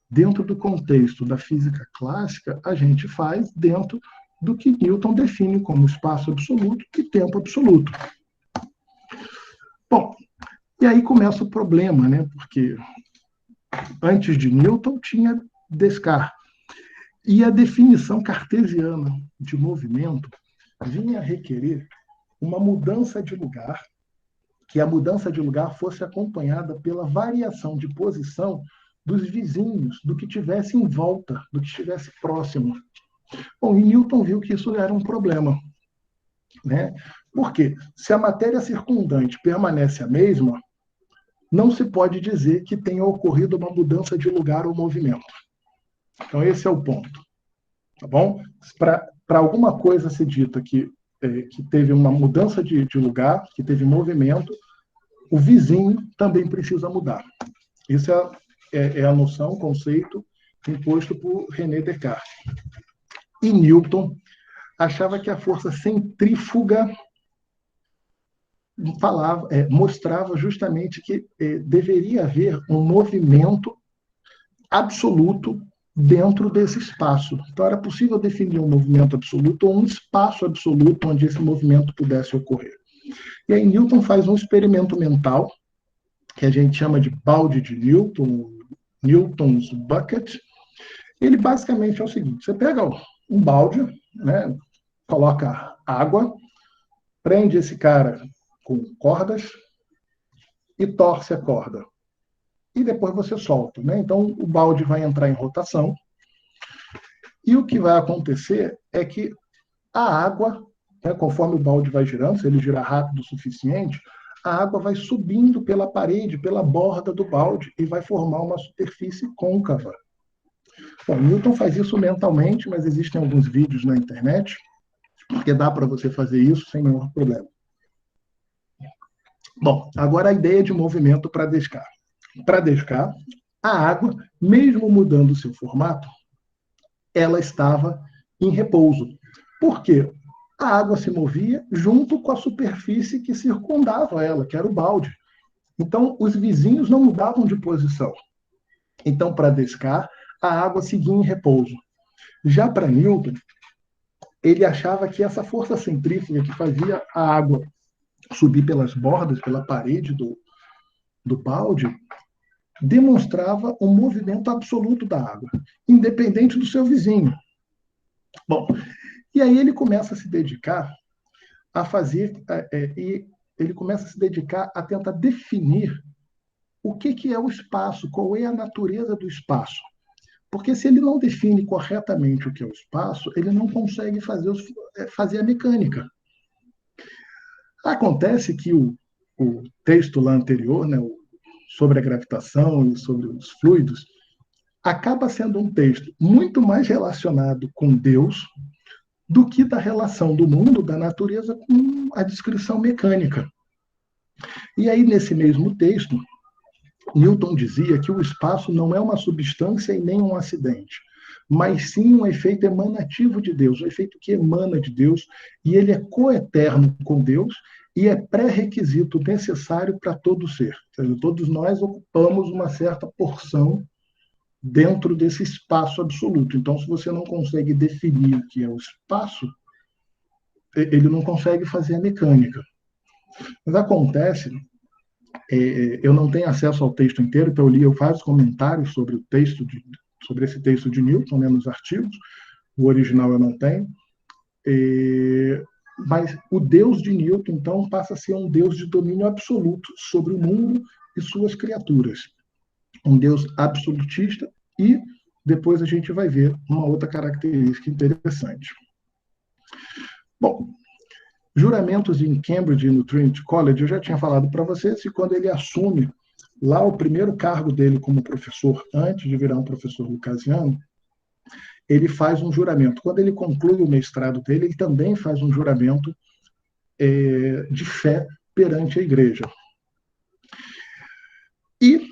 dentro do contexto da física clássica, a gente faz dentro do que Newton define como espaço absoluto e tempo absoluto. Bom, e aí começa o problema, né? Porque antes de Newton tinha Descartes. E a definição cartesiana de movimento vinha a requerer uma mudança de lugar, que a mudança de lugar fosse acompanhada pela variação de posição dos vizinhos, do que tivesse em volta, do que estivesse próximo. Bom, e Newton viu que isso era um problema, né? Porque se a matéria circundante permanece a mesma, não se pode dizer que tenha ocorrido uma mudança de lugar ou movimento. Então, esse é o ponto. Tá bom? Para alguma coisa ser dita que teve uma mudança de lugar, que teve movimento, o vizinho também precisa mudar. Isso é a noção, o conceito imposto por René Descartes. E Newton achava que a força centrífuga mostrava justamente que deveria haver um movimento absoluto dentro desse espaço. Então, era possível definir um movimento absoluto ou um espaço absoluto onde esse movimento pudesse ocorrer. E aí Newton faz um experimento mental, que a gente chama de balde de Newton, Newton's bucket. Ele basicamente é o seguinte: você pega um balde, né, coloca água, prende esse cara com cordas e torce a corda. E depois você solta, né? Então o balde vai entrar em rotação e o que vai acontecer é que a água, né, conforme o balde vai girando, se ele girar rápido o suficiente, a água vai subindo pela parede, pela borda do balde e vai formar uma superfície côncava. Bom, Newton faz isso mentalmente, mas existem alguns vídeos na internet, porque dá para você fazer isso sem nenhum problema. Bom, agora a ideia de movimento para Descartes. Para Descartes, a água, mesmo mudando o seu formato, ela estava em repouso. Por quê? A água se movia junto com a superfície que circundava ela, que era o balde. Então, os vizinhos não mudavam de posição. Então, para Descartes, a água seguia em repouso. Já para Newton, ele achava que essa força centrífuga que fazia a água subir pelas bordas, pela parede do balde, demonstrava um movimento absoluto da água, independente do seu vizinho. Bom, e aí ele começa a se dedicar a fazer, ele começa a se dedicar a tentar definir o que é o espaço, qual é a natureza do espaço. Porque se ele não define corretamente o que é o espaço, ele não consegue fazer a mecânica. Acontece que o texto lá anterior, né, sobre a gravitação e sobre os fluidos, acaba sendo um texto muito mais relacionado com Deus do que da relação do mundo, da natureza, com a descrição mecânica. E aí, nesse mesmo texto, Newton dizia que o espaço não é uma substância e nem um acidente, mas sim um efeito emanativo de Deus, um efeito que emana de Deus, e ele é coeterno com Deus e é pré-requisito necessário para todo ser. Ou seja, todos nós ocupamos uma certa porção dentro desse espaço absoluto. Então, se você não consegue definir o que é o espaço, ele não consegue fazer a mecânica. Mas acontece, eu não tenho acesso ao texto inteiro, então eu li vários comentários sobre o texto sobre esse texto de Newton, né, nos artigos. O original eu não tenho. Mas o Deus de Newton, então, passa a ser um Deus de domínio absoluto sobre o mundo e suas criaturas. Um Deus absolutista, e depois a gente vai ver uma outra característica interessante. Bom, juramentos em Cambridge e no Trinity College, eu já tinha falado para vocês que quando ele assume lá o primeiro cargo dele como professor, antes de virar um professor lucasiano, ele faz um juramento. Quando ele conclui o mestrado dele, ele também faz um juramento de fé perante a igreja. E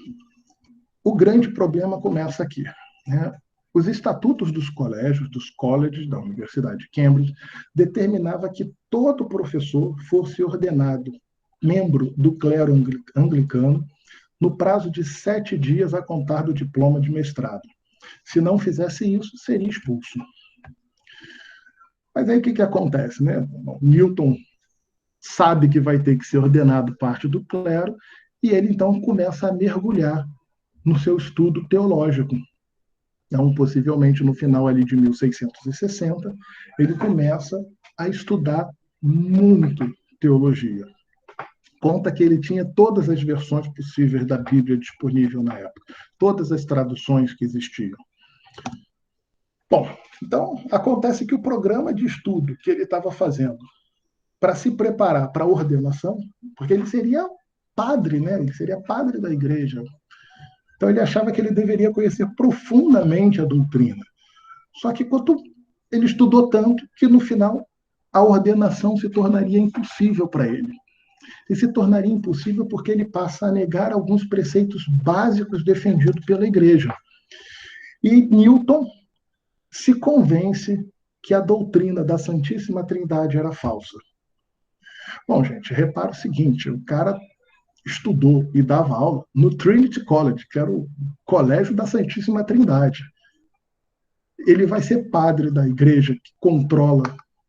o grande problema começa aqui, né? Os estatutos dos colégios, dos colleges da Universidade de Cambridge, determinava que todo professor fosse ordenado membro do clero anglicano no prazo de 7 dias a contar do diploma de mestrado. Se não fizesse isso, seria expulso. Mas aí o que acontece, né? Bom, Newton sabe que vai ter que ser ordenado parte do clero, e ele então começa a mergulhar no seu estudo teológico. Então, possivelmente no final ali de 1660, ele começa a estudar muito teologia. Conta que ele tinha todas as versões possíveis da Bíblia disponível na época, todas as traduções que existiam. Bom, então acontece que o programa de estudo que ele estava fazendo para se preparar para a ordenação, porque ele seria padre, né? Ele seria padre da igreja. Então ele achava que ele deveria conhecer profundamente a doutrina. Só que ele estudou tanto que no final a ordenação se tornaria impossível para ele. E se tornaria impossível porque ele passa a negar alguns preceitos básicos defendidos pela igreja. E Newton se convence que a doutrina da Santíssima Trindade era falsa. Bom, gente, repara o seguinte, o cara estudou e dava aula no Trinity College, que era o colégio da Santíssima Trindade. Ele vai ser padre da igreja que controla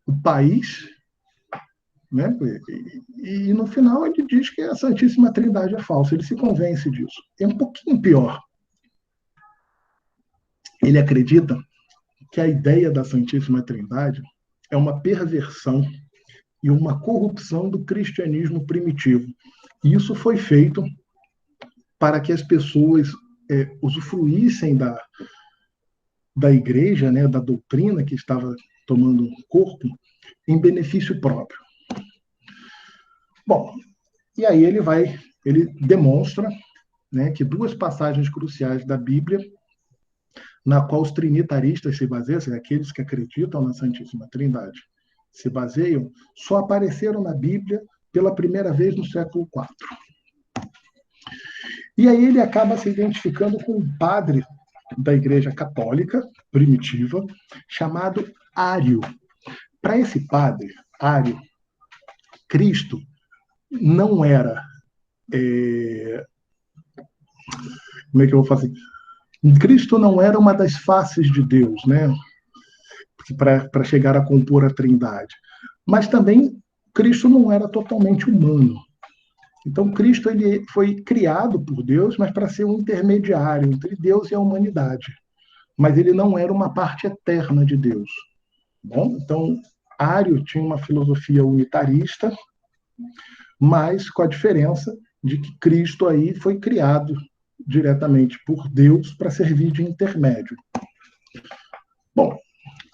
o país né? E no final ele diz que a Santíssima Trindade é falsa, ele se convence disso. É um pouquinho pior. Ele acredita que a ideia da Santíssima Trindade é uma perversão e uma corrupção do cristianismo primitivo. E isso foi feito para que as pessoas usufruíssem da igreja, né, da doutrina que estava tomando corpo, em benefício próprio. Bom, e aí ele demonstra, né, que duas passagens cruciais da Bíblia, na qual os trinitaristas se baseiam, aqueles que acreditam na Santíssima Trindade, se baseiam, só apareceram na Bíblia pela primeira vez no século IV. E aí ele acaba se identificando com um padre da Igreja Católica primitiva, chamado Ário. Para esse padre, Ário, Cristo não era... como é que eu vou fazer? Cristo não era uma das faces de Deus, né? Para chegar a compor a Trindade. Mas também Cristo não era totalmente humano. Então, Cristo ele foi criado por Deus, mas para ser um intermediário entre Deus e a humanidade. Mas ele não era uma parte eterna de Deus. Bom, então, Ário tinha uma filosofia unitarista, mas com a diferença de que Cristo aí foi criado diretamente por Deus para servir de intermédio. Bom,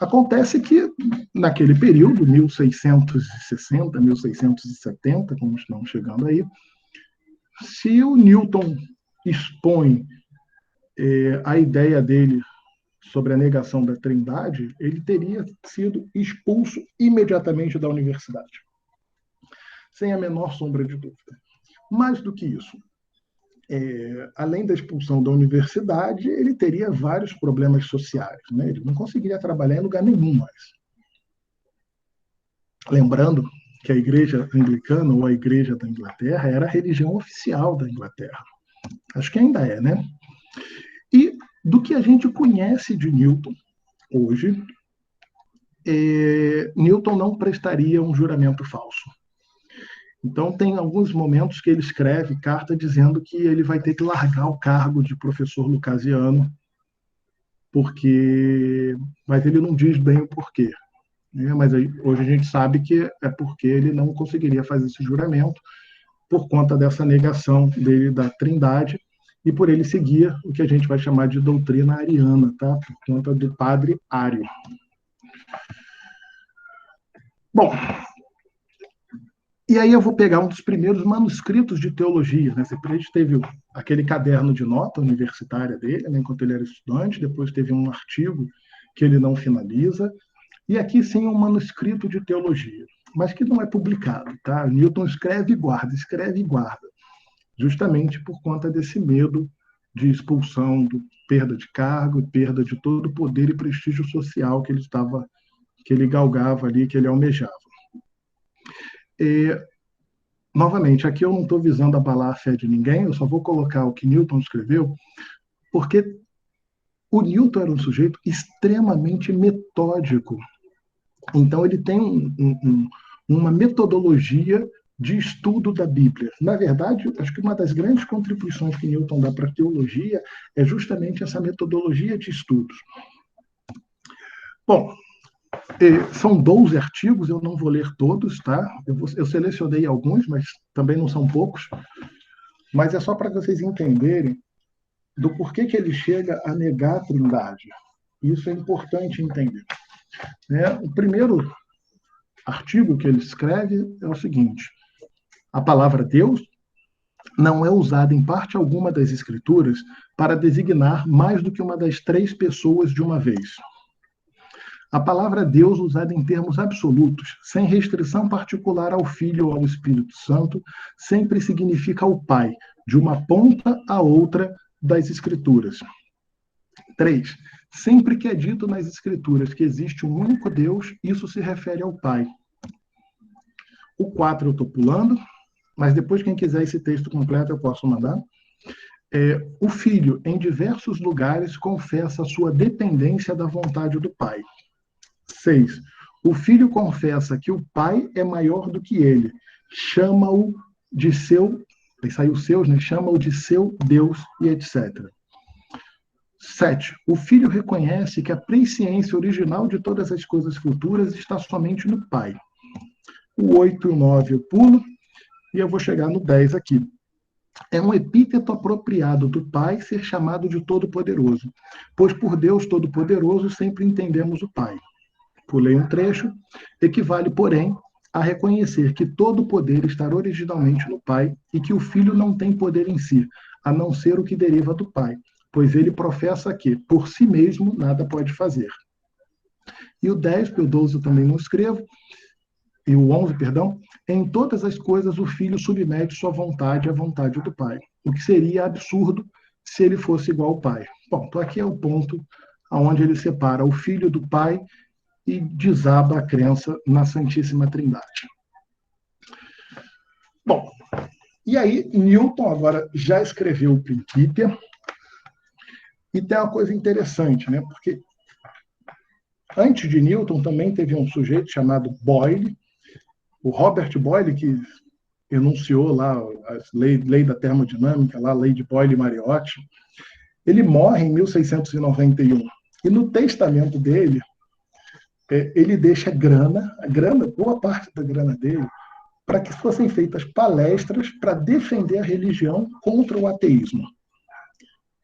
acontece que naquele período, 1660, 1670, como estamos chegando aí, se o Newton expõe a ideia dele sobre a negação da Trindade, ele teria sido expulso imediatamente da universidade, sem a menor sombra de dúvida. Mais do que isso, além da expulsão da universidade, ele teria vários problemas sociais, né? Ele não conseguiria trabalhar em lugar nenhum mais. Lembrando que a Igreja Anglicana ou a Igreja da Inglaterra era a religião oficial da Inglaterra. Acho que ainda é, né? E do que a gente conhece de Newton hoje, Newton não prestaria um juramento falso. Então, tem alguns momentos que ele escreve carta dizendo que ele vai ter que largar o cargo de professor lucasiano, mas ele não diz bem o porquê. Né? Mas hoje a gente sabe que é porque ele não conseguiria fazer esse juramento por conta dessa negação dele da Trindade e por ele seguir o que a gente vai chamar de doutrina ariana, tá? Por conta do padre Ário. Bom, e aí eu vou pegar um dos primeiros manuscritos de teologia, né? A gente teve aquele caderno de nota universitária dele, né, enquanto ele era estudante, depois teve um artigo que ele não finaliza, e aqui sim um manuscrito de teologia, mas que não é publicado, tá? Newton escreve e guarda, justamente por conta desse medo de expulsão, perda de cargo e perda de todo o poder e prestígio social que ele galgava ali, que ele almejava. Novamente, aqui eu não estou visando abalar a fé de ninguém, eu só vou colocar o que Newton escreveu, porque o Newton era um sujeito extremamente metódico. Então, ele tem uma metodologia de estudo da Bíblia. Na verdade, acho que uma das grandes contribuições que Newton dá para a teologia é justamente essa metodologia de estudos. Bom, são 12 artigos, eu não vou ler todos, tá? Eu selecionei alguns, mas também não são poucos. Mas é só para vocês entenderem do porquê que ele chega a negar a Trindade. Isso é importante entender. O primeiro artigo que ele escreve é o seguinte: a palavra Deus não é usada em parte alguma das Escrituras para designar mais do que uma das três pessoas de uma vez. A palavra Deus, usada em termos absolutos, sem restrição particular ao Filho ou ao Espírito Santo, sempre significa o Pai, de uma ponta a outra das Escrituras. 3. Sempre que é dito nas Escrituras que existe um único Deus, isso se refere ao Pai. O 4 eu estou pulando, mas depois quem quiser esse texto completo eu posso mandar. O Filho, em diversos lugares, confessa a sua dependência da vontade do Pai. 6. O filho confessa que o pai é maior do que ele, chama-o de seu, aí saiu seus, né? Chama-o de seu Deus e etc. 7. O filho reconhece que a presciência original de todas as coisas futuras está somente no pai. O 8 e o 9 eu pulo, e eu vou chegar no 10 aqui. É um epíteto apropriado do Pai ser chamado de Todo-Poderoso, pois por Deus Todo-Poderoso sempre entendemos o Pai. Pulei um trecho, equivale, porém, a reconhecer que todo o poder está originalmente no Pai e que o Filho não tem poder em si, a não ser o que deriva do Pai, pois ele professa que, por si mesmo, nada pode fazer. E o 10, que o 12 eu também não escrevo, e o 11, perdão, em todas as coisas o Filho submete sua vontade à vontade do Pai, o que seria absurdo se ele fosse igual ao Pai. Bom, então aqui é o ponto onde ele separa o Filho do Pai e desaba a crença na Santíssima Trindade. Bom, e aí Newton agora já escreveu o Principia, e tem uma coisa interessante, né? Porque antes de Newton também teve um sujeito chamado Boyle, o Robert Boyle, que enunciou lá a lei da termodinâmica, lá, a lei de Boyle-Mariotti. Ele morre em 1691. E no testamento dele, ele deixa boa parte da grana dele, para que fossem feitas palestras para defender a religião contra o ateísmo.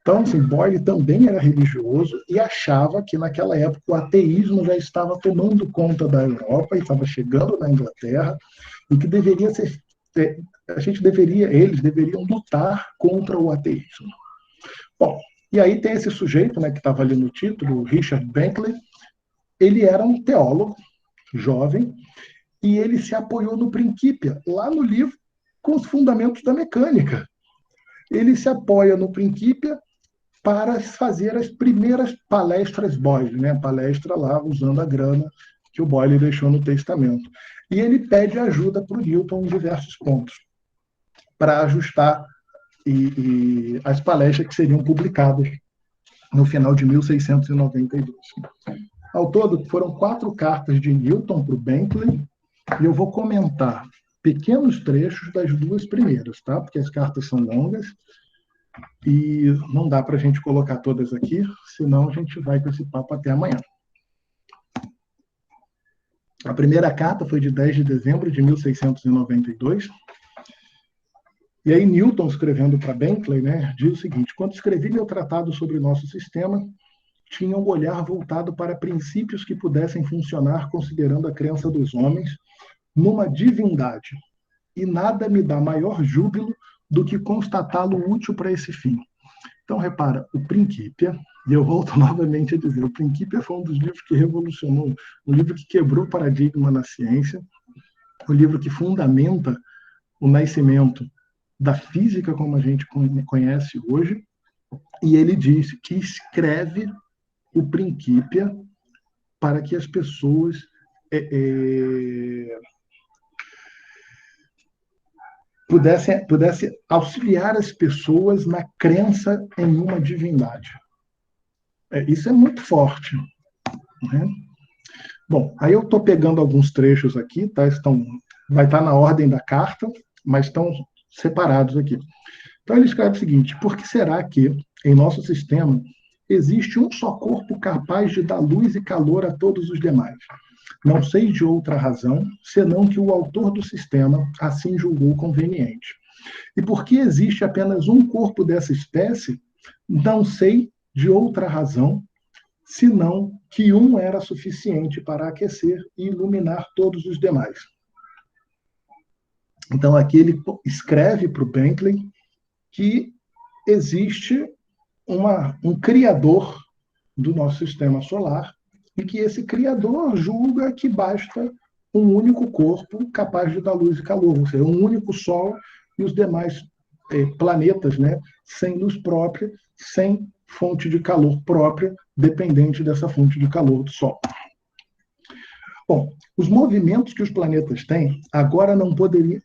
Então, assim, Boyle também era religioso e achava que, naquela época, o ateísmo já estava tomando conta da Europa e estava chegando na Inglaterra, e que deveria ser, eles deveriam lutar contra o ateísmo. Bom, e aí tem esse sujeito, né, que estava ali no título, Richard Bentley. Ele era um teólogo jovem e ele se apoiou no Principia, lá no livro com os fundamentos da mecânica. Ele se apoia no Principia para fazer as primeiras palestras Boyle, né? Palestra lá usando a grana que o Boyle deixou no testamento. E ele pede ajuda para o Newton em diversos pontos, para ajustar as palestras que seriam publicadas no final de 1692. Ao todo, foram 4 cartas de Newton para o Bentley, e eu vou comentar pequenos trechos das 2 primeiras, tá? Porque as cartas são longas, e não dá para a gente colocar todas aqui, senão a gente vai com esse papo até amanhã. A primeira carta foi de 10 de dezembro de 1692. E aí Newton, escrevendo para Bentley, né, diz o seguinte: quando escrevi meu tratado sobre o nosso sistema, tinha um olhar voltado para princípios que pudessem funcionar considerando a crença dos homens numa divindade, e nada me dá maior júbilo do que constatá-lo útil para esse fim. Então, repara, o Principia, e eu volto novamente a dizer, o Principia foi um dos livros que revolucionou, um livro que quebrou o paradigma na ciência, um livro que fundamenta o nascimento da física como a gente conhece hoje, e ele diz que escreve o Principia para que as pessoas pudesse auxiliar as pessoas na crença em uma divindade. Isso é muito forte, né? Bom, aí eu estou pegando alguns trechos aqui, tá? Vai estar na ordem da carta, mas estão separados aqui. Então ele escreve o seguinte: por que será que, em nosso sistema, existe um só corpo capaz de dar luz e calor a todos os demais? Não sei de outra razão, senão que o autor do sistema assim julgou conveniente. E porque existe apenas um corpo dessa espécie, não sei de outra razão, senão que um era suficiente para aquecer e iluminar todos os demais. Então aqui ele escreve para o Bentley que existe um criador do nosso sistema solar, e que esse criador julga que basta um único corpo capaz de dar luz e calor, ou seja, um único Sol e os demais planetas, né, sem luz própria, sem fonte de calor própria, dependente dessa fonte de calor do Sol. Bom, os movimentos que os planetas têm agora não poderiam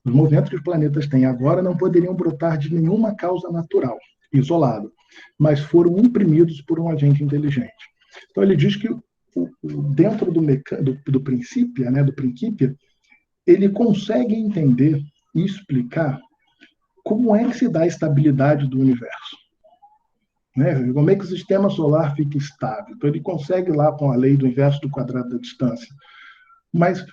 brotar de nenhuma causa natural, isolado, mas foram imprimidos por um agente inteligente. Então ele diz que dentro do princípio, né, do princípio, ele consegue entender e explicar como é que se dá a estabilidade do universo. Né? Como é que o sistema solar fica estável. Então, ele consegue lá com a lei do inverso do quadrado da distância. Mas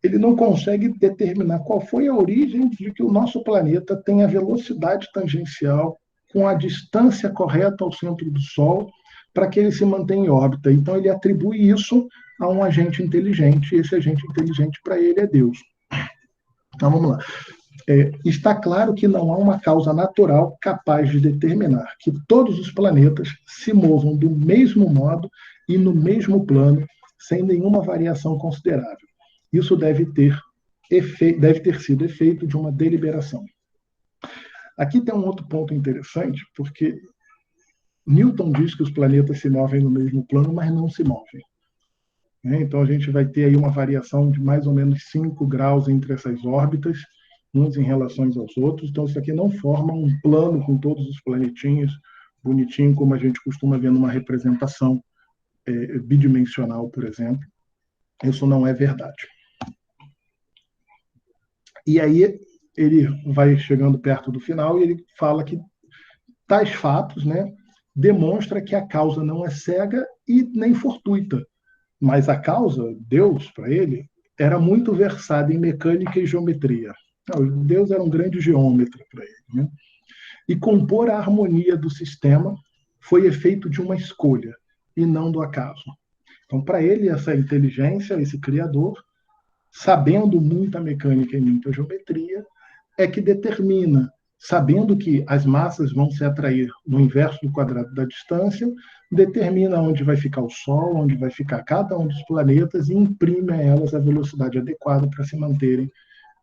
ele não consegue determinar qual foi a origem de que o nosso planeta tem a velocidade tangencial com a distância correta ao centro do Sol para que ele se mantenha em órbita. Então, ele atribui isso a um agente inteligente, e esse agente inteligente, para ele, é Deus. Então, vamos lá. Está claro que não há uma causa natural capaz de determinar que todos os planetas se movam do mesmo modo e no mesmo plano, sem nenhuma variação considerável. Isso deve ter sido efeito de uma deliberação. Aqui tem um outro ponto interessante, porque Newton diz que os planetas se movem no mesmo plano, mas não se movem. Então, a gente vai ter aí uma variação de mais ou menos 5 graus entre essas órbitas, uns em relação aos outros. Então, isso aqui não forma um plano com todos os planetinhos, bonitinho, como a gente costuma ver numa representação bidimensional, por exemplo. Isso não é verdade. E aí, ele vai chegando perto do final e ele fala que tais fatos, né, demonstra que a causa não é cega e nem fortuita. Mas a causa, Deus, para ele, era muito versado em mecânica e geometria. Deus era um grande geômetra para ele. Né? E compor a harmonia do sistema foi efeito de uma escolha, e não do acaso. Então, para ele, essa inteligência, esse criador, sabendo muita mecânica e muita geometria, é que determina, sabendo que as massas vão se atrair no inverso do quadrado da distância, determina onde vai ficar o Sol, onde vai ficar cada um dos planetas e imprime a elas a velocidade adequada para se manterem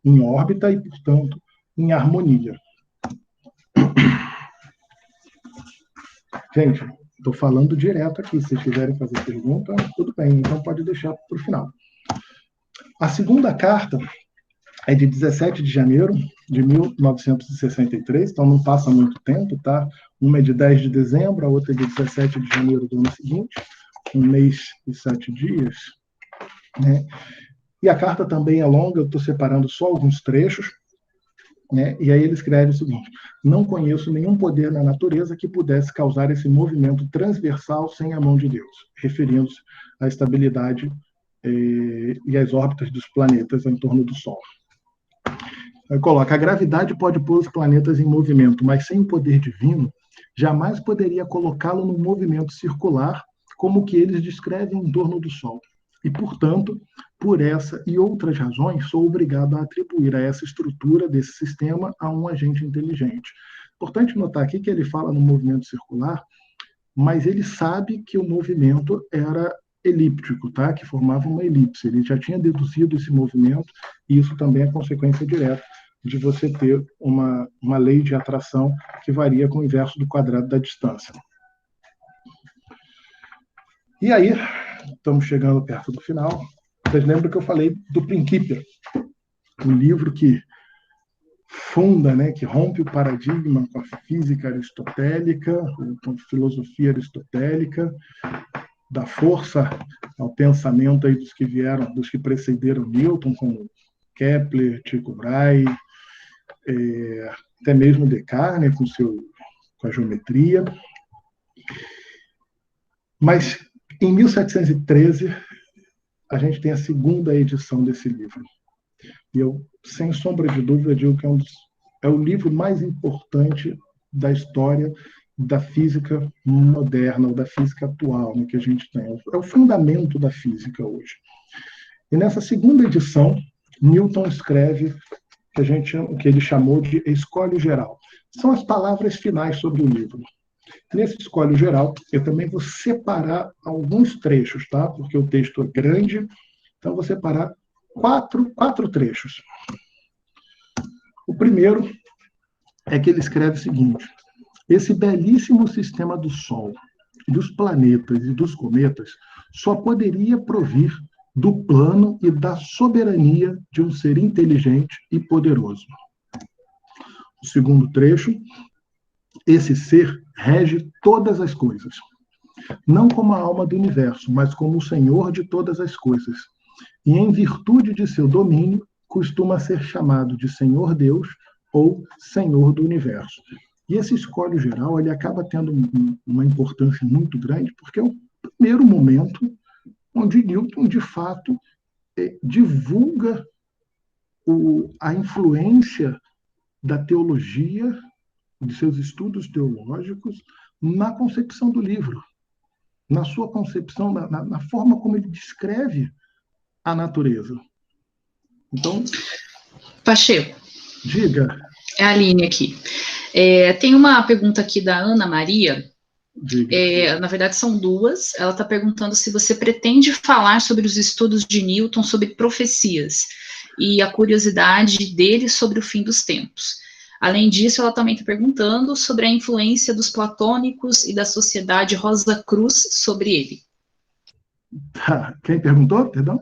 em órbita e, portanto, em harmonia. Gente, estou falando direto aqui. Se vocês quiserem fazer pergunta, tudo bem, então pode deixar para o final. A segunda carta é de 17 de janeiro de 1963, então não passa muito tempo, tá? Uma é de 10 de dezembro, a outra é de 17 de janeiro do ano seguinte, 1 mês e 7 dias, né? E a carta também é longa, eu estou separando só alguns trechos, né? E aí ele escreve o seguinte: não conheço nenhum poder na natureza que pudesse causar esse movimento transversal sem a mão de Deus, referindo-se à estabilidade e às órbitas dos planetas em torno do Sol. Aí coloca: a gravidade pode pôr os planetas em movimento, mas sem o poder divino, jamais poderia colocá-lo num movimento circular como o que eles descrevem em torno do Sol. E, portanto, por essa e outras razões, sou obrigado a atribuir a essa estrutura desse sistema a um agente inteligente. Importante notar aqui que ele fala no movimento circular, mas ele sabe que o movimento era elíptico, tá? Que formava uma elipse. Ele já tinha deduzido esse movimento, e isso também é consequência direta de você ter uma lei de atração que varia com o inverso do quadrado da distância. E aí, estamos chegando perto do final. Vocês lembram que eu falei do Principia, um livro que funda, né, que rompe o paradigma com a física aristotélica, com a filosofia aristotélica, dá força ao pensamento aí dos que vieram, dos que precederam Newton, como Kepler, Tycho Brahe, até mesmo Descartes, né, com a geometria. Mas em 1713 a gente tem a segunda edição desse livro. E eu, sem sombra de dúvida, digo que é o livro mais importante da história da física moderna, ou da física atual, né, que a gente tem. É o fundamento da física hoje. E nessa segunda edição, Newton escreve o que ele chamou de escolho geral. São as palavras finais sobre o livro. Nesse escolho geral, eu também vou separar alguns trechos, tá? Porque o texto é grande, então vou separar quatro trechos. O primeiro é que ele escreve o seguinte: esse belíssimo sistema do Sol, dos planetas e dos cometas só poderia provir do plano e da soberania de um ser inteligente e poderoso. O segundo trecho: esse ser rege todas as coisas. não como a alma do universo, mas como o Senhor de todas as coisas. E em virtude de seu domínio, costuma ser chamado de Senhor Deus ou Senhor do universo. E esse escolho geral ele acaba tendo uma importância muito grande, porque é o primeiro momento onde Newton, de fato, divulga a influência da teologia, de seus estudos teológicos, na concepção do livro, na sua concepção, na forma como ele descreve a natureza. Então, Pacheco, diga. É a Aline aqui. Tem uma pergunta aqui da Ana Maria. Na verdade, são duas. Ela está perguntando se você pretende falar sobre os estudos de Newton sobre profecias e a curiosidade dele sobre o fim dos tempos. Além disso, ela também está perguntando sobre a influência dos platônicos e da sociedade Rosa Cruz sobre ele. Quem perguntou, perdão?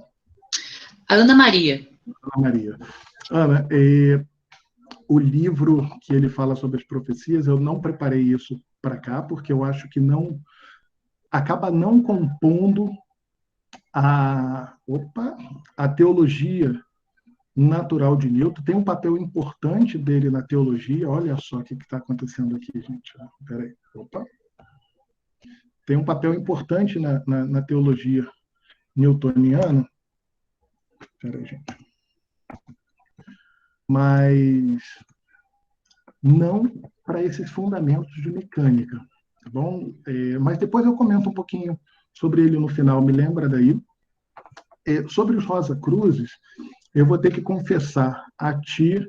A Ana Maria. Ana Maria. Ana, o livro que ele fala sobre as profecias, eu não preparei isso para cá, porque eu acho que acaba não compondo a teologia natural de Newton. Tem um papel importante dele na teologia. Olha só o que está acontecendo aqui, gente. Peraí. Tem um papel importante na teologia newtoniana. Peraí, gente. Mas não para esses fundamentos de mecânica, tá bom? Mas depois eu comento um pouquinho sobre ele no final, me lembra daí. Sobre os Rosa Cruzes, eu vou ter que confessar a ti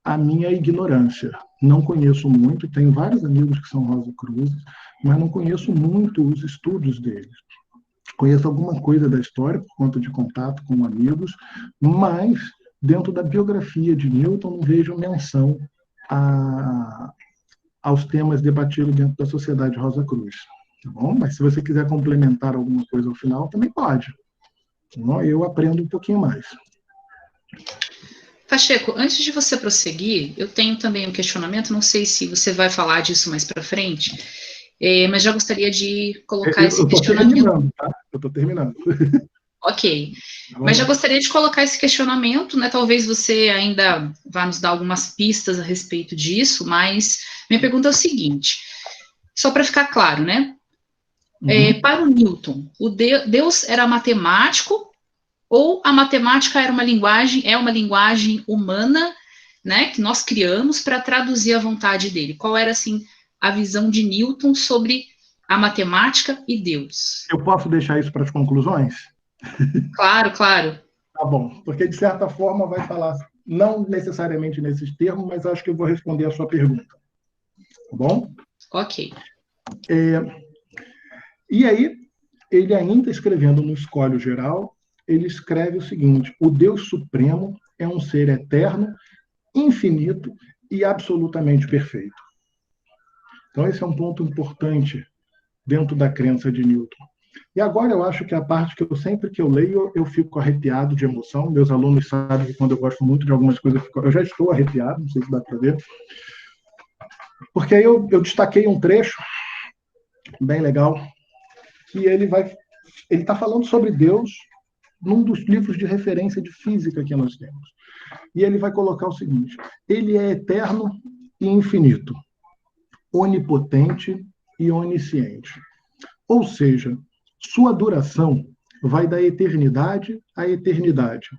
a minha ignorância. Não conheço muito, tenho vários amigos que são Rosa Cruzes, mas não conheço muito os estudos deles. Conheço alguma coisa da história por conta de contato com amigos, mas dentro da biografia de Newton não vejo menção aos temas debatidos dentro da Sociedade Rosa Cruz. Tá bom? Mas se você quiser complementar alguma coisa ao final, também pode. Então, eu aprendo um pouquinho mais. Pacheco, antes de você prosseguir, eu tenho também um questionamento, não sei se você vai falar disso mais para frente, mas já gostaria de colocar esse questionamento. Eu estou terminando. Ok, mas já gostaria de colocar esse questionamento, né? Talvez você ainda vá nos dar algumas pistas a respeito disso, mas minha pergunta é o seguinte, só para ficar claro, né? Para o Newton, Deus era matemático ou a matemática é uma linguagem humana, né, que nós criamos para traduzir a vontade dele? Qual era, assim, a visão de Newton sobre a matemática e Deus? Eu posso deixar isso para as conclusões? Claro, claro. Tá bom, porque de certa forma vai falar, não necessariamente nesses termos, mas acho que eu vou responder a sua pergunta. Tá bom? Ok. E aí, ele ainda escrevendo no Escolho Geral, ele escreve o seguinte: o Deus Supremo é um ser eterno, infinito e absolutamente perfeito. Então, esse é um ponto importante dentro da crença de Newton. E agora eu acho que a parte que sempre que eu leio, eu fico arrepiado de emoção. Meus alunos sabem que quando eu gosto muito de algumas coisas, eu já estou arrepiado, não sei se dá para ver. Porque aí eu destaquei um trecho bem legal, que ele está falando sobre Deus num dos livros de referência de física que nós temos. E ele vai colocar o seguinte: ele é eterno e infinito, onipotente e onisciente. Ou seja, sua duração vai da eternidade à eternidade.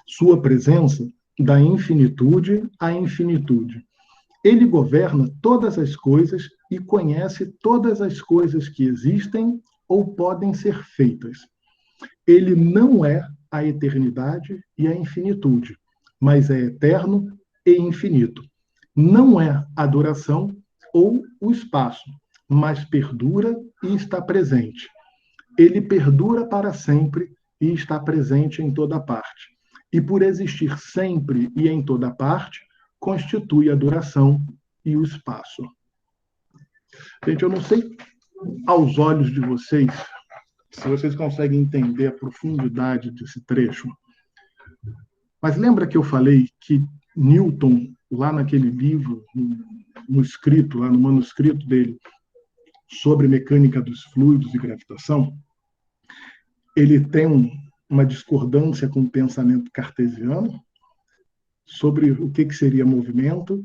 Sua presença da infinitude à infinitude. Ele governa todas as coisas e conhece todas as coisas que existem ou podem ser feitas. Ele não é a eternidade e a infinitude, mas é eterno e infinito. Não é a duração ou o espaço, mas perdura e está presente. Ele perdura para sempre e está presente em toda parte. E por existir sempre e em toda parte, constitui a duração e o espaço. Gente, eu não sei aos olhos de vocês se vocês conseguem entender a profundidade desse trecho. Mas lembra que eu falei que Newton, lá naquele livro, no manuscrito dele, sobre mecânica dos fluidos e gravitação, ele tem uma discordância com o pensamento cartesiano sobre o que seria movimento,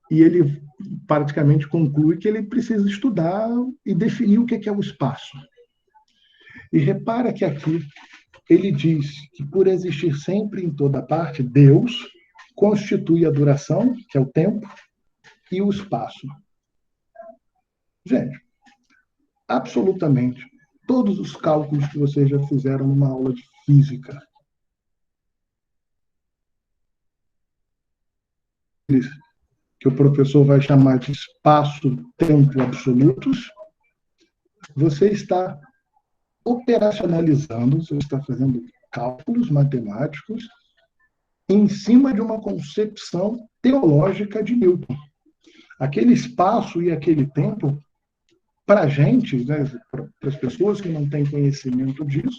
e ele praticamente conclui que ele precisa estudar e definir o que é o espaço. E repara que aqui ele diz que, por existir sempre em toda parte, Deus constitui a duração, que é o tempo, e o espaço. Gente, absolutamente todos os cálculos que vocês já fizeram numa aula de física, que o professor vai chamar de espaço-tempo absolutos, você está operacionalizando, você está fazendo cálculos matemáticos em cima de uma concepção teológica de Newton. Aquele espaço e aquele tempo, para a gente, né, para as pessoas que não têm conhecimento disso,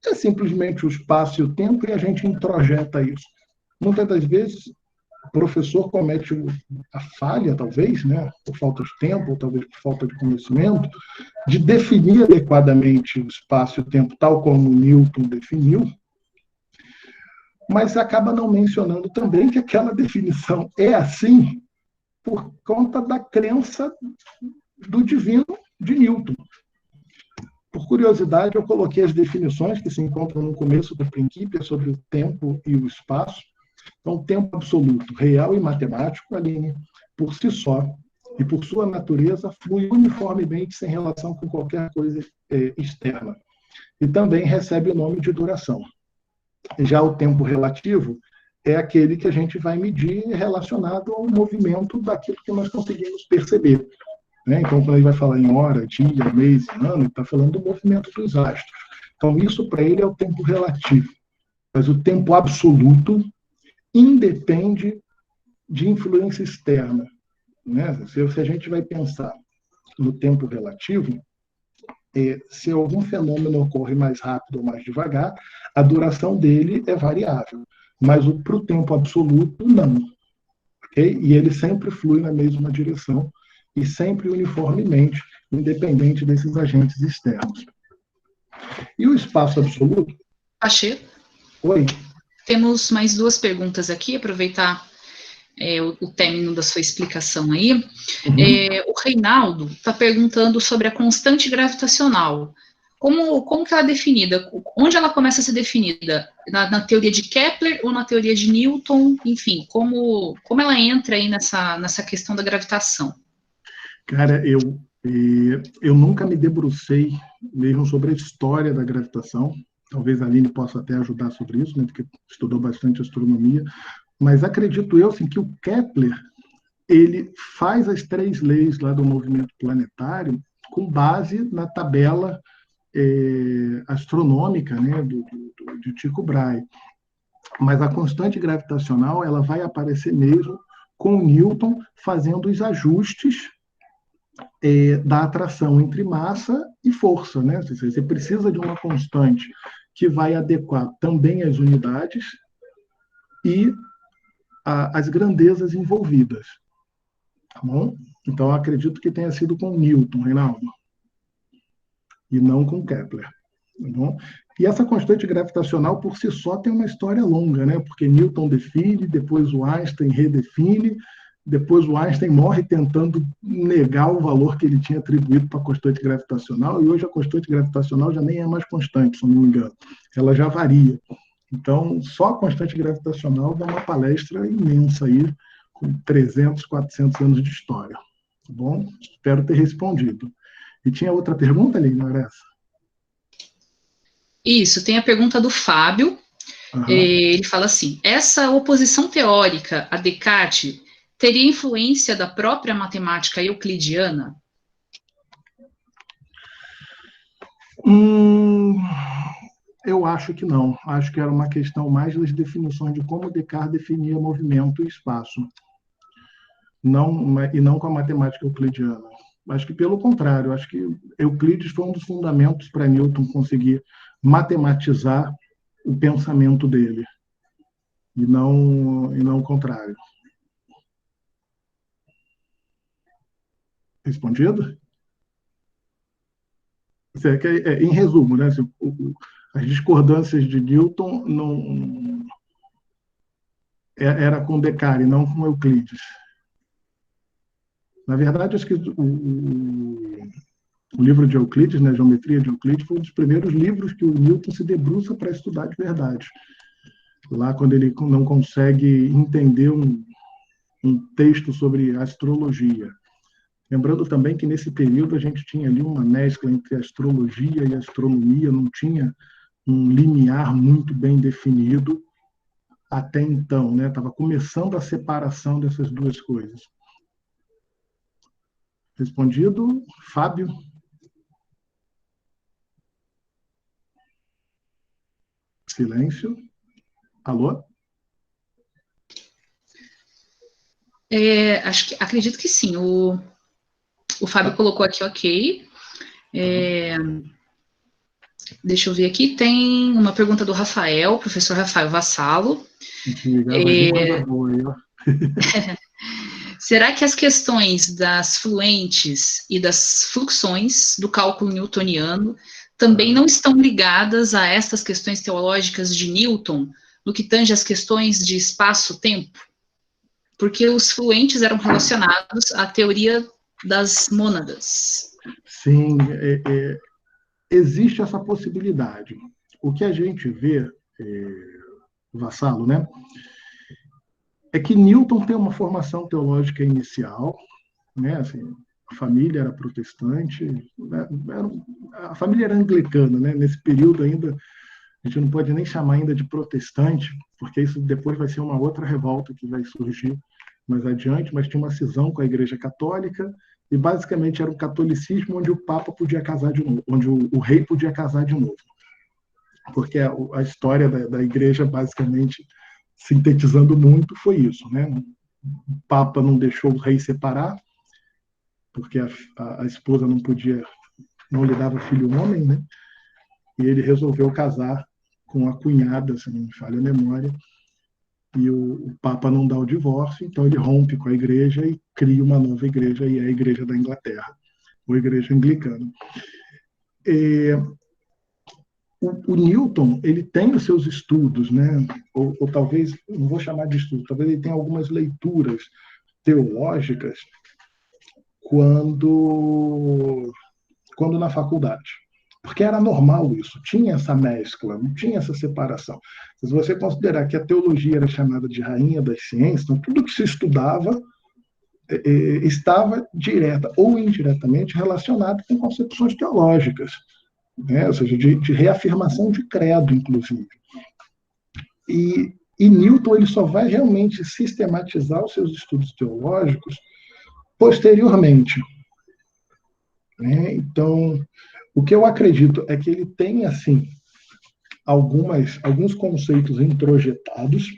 é simplesmente o espaço e o tempo, e a gente introjeta isso. Muitas das vezes, o professor comete a falha, talvez, né, por falta de tempo, ou talvez por falta de conhecimento, de definir adequadamente o espaço e o tempo, tal como Newton definiu, mas acaba não mencionando também que aquela definição é assim por conta da crença do divino de Newton. Por curiosidade, eu coloquei as definições que se encontram no começo do Principia sobre o tempo e o espaço. Então, tempo absoluto, real e matemático, Aline, por si só e por sua natureza, flui uniformemente sem relação com qualquer coisa externa. E também recebe o nome de duração. Já o tempo relativo é aquele que a gente vai medir relacionado ao movimento daquilo que nós conseguimos perceber. Né? Então, quando ele vai falar em hora, dia, mês e ano, ele está falando do movimento dos astros. Então, isso para ele é o tempo relativo. Mas o tempo absoluto independe de influência externa. Né? Se a gente vai pensar no tempo relativo, se algum fenômeno ocorre mais rápido ou mais devagar, a duração dele é variável. Mas para o tempo absoluto, não. Okay? E ele sempre flui na mesma direção e sempre uniformemente, independente desses agentes externos. E o espaço absoluto? Achei. Oi. Temos mais duas perguntas aqui, aproveitar o término da sua explicação aí. Uhum. O Reinaldo está perguntando sobre a constante gravitacional. Como que ela é definida? Onde ela começa a ser definida? Na teoria de Kepler ou na teoria de Newton? Enfim, como ela entra aí nessa questão da gravitação? Cara, eu nunca me debrucei mesmo sobre a história da gravitação. Talvez a Aline possa até ajudar sobre isso, né, porque estudou bastante astronomia. Mas acredito eu assim, que o Kepler ele faz as 3 leis lá do movimento planetário com base na tabela astronômica, né, de Tycho Brahe. Mas a constante gravitacional ela vai aparecer mesmo com o Newton fazendo os ajustes da atração entre massa e força. Né? Você precisa de uma constante que vai adequar também as unidades e as grandezas envolvidas. Tá bom? Então, eu acredito que tenha sido com Newton, Reinaldo, e não com Kepler. Tá bom? E essa constante gravitacional, por si só, tem uma história longa, né? Porque Newton define, depois o Einstein redefine, depois o Einstein morre tentando negar o valor que ele tinha atribuído para a constante gravitacional, e hoje a constante gravitacional já nem é mais constante, se não me engano. Ela já varia. Então, só a constante gravitacional dá uma palestra imensa aí, com 300, 400 anos de história. Tá bom? Espero ter respondido. E tinha outra pergunta, Aline, não era essa? Isso, tem a pergunta do Fábio. Uhum. Ele fala assim, essa oposição teórica a Descartes teria influência da própria matemática euclidiana? Eu acho que não. Acho que era uma questão mais das definições de como Descartes definia movimento e espaço. E não com a matemática euclidiana. Acho que, pelo contrário, acho que Euclides foi um dos fundamentos para Newton conseguir matematizar o pensamento dele, e não o contrário. Respondido? Em resumo, né, assim, as discordâncias de Newton não era com Descartes, não com Euclides. Na verdade, acho que o livro de Euclides, né, Geometria de Euclides, foi um dos primeiros livros que o Newton se debruça para estudar de verdade. Lá, quando ele não consegue entender um texto sobre astrologia. Lembrando também que nesse período a gente tinha ali uma mescla entre astrologia e astronomia, não tinha um limiar muito bem definido até então, né? Estava começando a separação dessas duas coisas. Respondido, Fábio? Silêncio. Alô? Acredito que sim. O Fábio colocou aqui, ok. Deixa eu ver aqui. Tem uma pergunta do Rafael, professor Rafael Vassalo. Vai vir coisa boa aí, ó. Será que as questões das fluentes e das fluxões do cálculo newtoniano também não estão ligadas a estas questões teológicas de Newton, no que tange às questões de espaço-tempo? Porque os fluentes eram relacionados à teoria das mônadas. Sim, existe essa possibilidade. O que a gente vê, Vassalo, né, é que Newton tem uma formação teológica inicial, né, assim, a família era protestante, né, a família era anglicana, né, nesse período ainda, a gente não pode nem chamar ainda de protestante, porque isso depois vai ser uma outra revolta que vai surgir mais adiante, mas tinha uma cisão com a Igreja Católica, e basicamente era um catolicismo onde o Papa podia casar de novo, onde o rei podia casar de novo. Porque a história da Igreja, basicamente, sintetizando muito, foi isso, né? O Papa não deixou o rei separar, porque a esposa não lhe dava filho homem, né? E ele resolveu casar com a cunhada, se não me falha a memória, e o Papa não dá o divórcio, então ele rompe com a igreja e cria uma nova igreja, e é a Igreja da Inglaterra, ou Igreja Anglicana. O Newton, ele tem os seus estudos, né? Ou talvez, não vou chamar de estudo, talvez ele tenha algumas leituras teológicas quando na faculdade. Porque era normal isso, tinha essa mescla, não tinha essa separação. Se você considerar que a teologia era chamada de rainha das ciências, então tudo que se estudava estava direta ou indiretamente relacionado com concepções teológicas, né? Ou seja, de reafirmação de credo, inclusive. E Newton ele só vai realmente sistematizar os seus estudos teológicos posteriormente, né? Então, o que eu acredito é que ele tem, assim, alguns conceitos introjetados.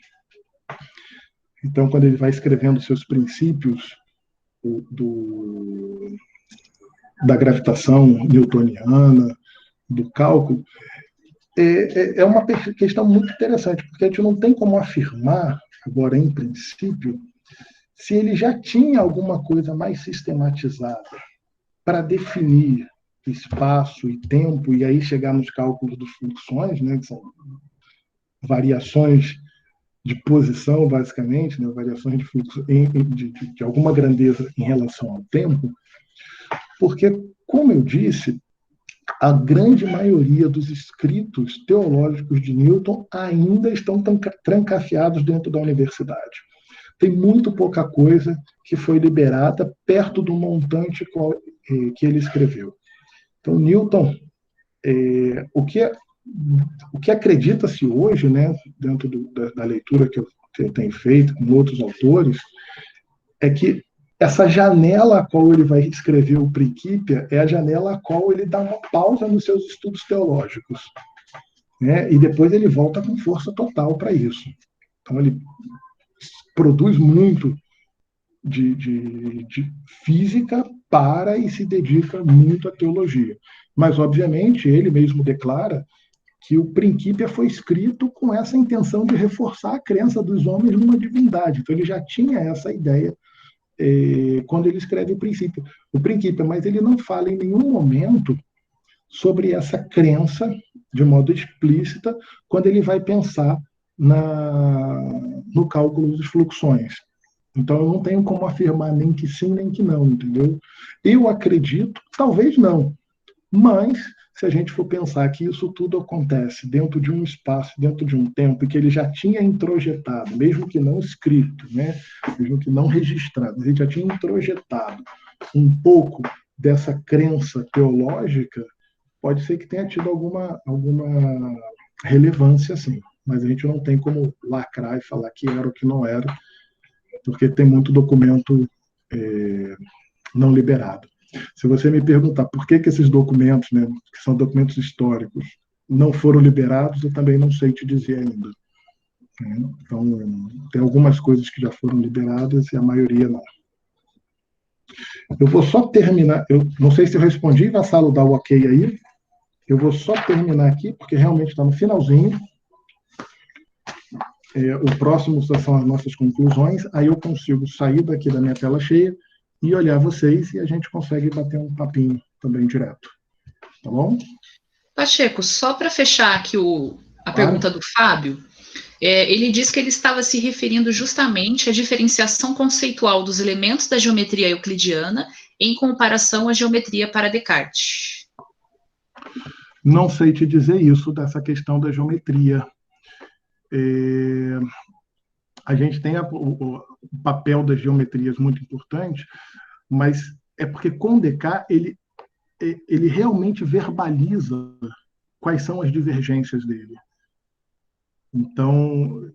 Então, quando ele vai escrevendo seus princípios da gravitação newtoniana, do cálculo, é uma questão muito interessante, porque a gente não tem como afirmar, agora em princípio, se ele já tinha alguma coisa mais sistematizada para definir espaço e tempo, e aí chegar nos cálculos dos fluxões, né, que são variações de posição, basicamente, né, variações de fluxo de alguma grandeza em relação ao tempo, porque, como eu disse, a grande maioria dos escritos teológicos de Newton ainda estão trancafiados dentro da universidade. Tem muito pouca coisa que foi liberada perto do montante que ele escreveu. Então, Newton, o que acredita-se hoje, né, dentro da leitura que eu tenho feito com outros autores, é que essa janela a qual ele vai escrever o Principia é a janela a qual ele dá uma pausa nos seus estudos teológicos, né, e depois ele volta com força total para isso. Então, ele produz muito de física e se dedica muito à teologia. Mas, obviamente, ele mesmo declara que o Principia foi escrito com essa intenção de reforçar a crença dos homens numa divindade. Então, ele já tinha essa ideia quando ele escreve o Principia, mas ele não fala em nenhum momento sobre essa crença de modo explícita quando ele vai pensar no cálculo dos fluxões. Então, eu não tenho como afirmar nem que sim, nem que não, entendeu? Eu acredito, talvez não, mas se a gente for pensar que isso tudo acontece dentro de um espaço, dentro de um tempo, e que ele já tinha introjetado, mesmo que não escrito, né? Mesmo que não registrado, ele já tinha introjetado um pouco dessa crença teológica, pode ser que tenha tido alguma relevância, sim. Mas a gente não tem como lacrar e falar que era ou que não era, porque tem muito documento não liberado. Se você me perguntar por que esses documentos, né, que são documentos históricos, não foram liberados, eu também não sei te dizer ainda. Então, tem algumas coisas que já foram liberadas e a maioria não. Eu vou só terminar, eu não sei se eu respondi, Vassalo, dá o ok aí. Eu vou só terminar aqui, porque realmente está no finalzinho. O próximo são as nossas conclusões, aí eu consigo sair daqui da minha tela cheia e olhar vocês e a gente consegue bater um papinho também direto. Tá bom? Pacheco, só para fechar aqui a pergunta do Fábio, ele diz que ele estava se referindo justamente à diferenciação conceitual dos elementos da geometria euclidiana em comparação à geometria para Descartes. Não sei te dizer isso, dessa questão da geometria. A gente tem o papel das geometrias muito importante, mas é porque com Descartes ele realmente verbaliza quais são as divergências dele. Então,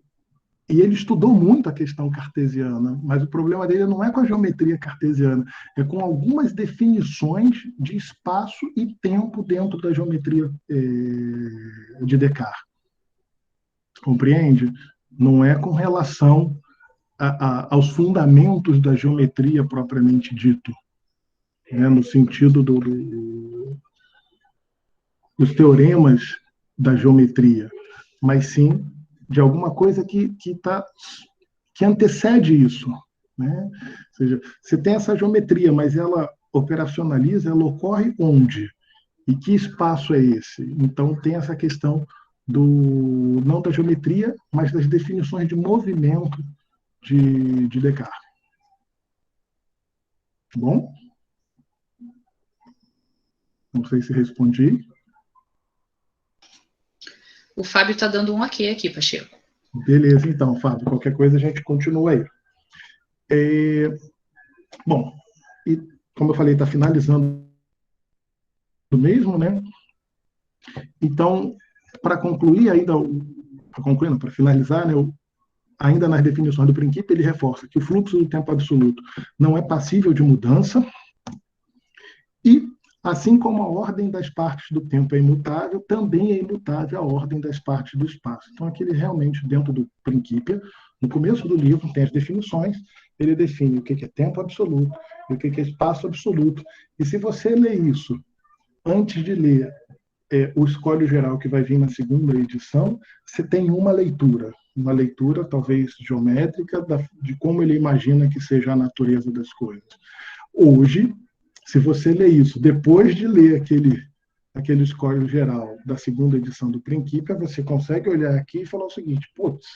e ele estudou muito a questão cartesiana, mas o problema dele não é com a geometria cartesiana, é com algumas definições de espaço e tempo dentro da geometria de Descartes. Compreende? Não é com relação aos fundamentos da geometria propriamente dito, né? No sentido dos teoremas da geometria, mas sim de alguma coisa que antecede isso, né? Ou seja, você tem essa geometria, mas ela operacionaliza, ela ocorre onde? E que espaço é esse? Então tem essa questão não da geometria, mas das definições de movimento de Descartes. Bom? Não sei se respondi. O Fábio está dando um ok aqui, Pacheco. Beleza, então, Fábio. Qualquer coisa a gente continua aí. Bom, e como eu falei, está finalizando mesmo, né? Então, para concluir ainda, para finalizar, né, ainda nas definições do princípio, ele reforça que o fluxo do tempo absoluto não é passível de mudança e, assim como a ordem das partes do tempo é imutável, também é imutável a ordem das partes do espaço. Então, aqui ele realmente, dentro do princípio, no começo do livro, tem as definições, ele define o que é tempo absoluto e o que é espaço absoluto. E se você lê isso antes de ler o Escolho Geral, que vai vir na segunda edição, você tem uma leitura talvez geométrica de como ele imagina que seja a natureza das coisas. Hoje, se você lê isso depois de ler aquele Escolho Geral da segunda edição do Princípio, você consegue olhar aqui e falar o seguinte: putz,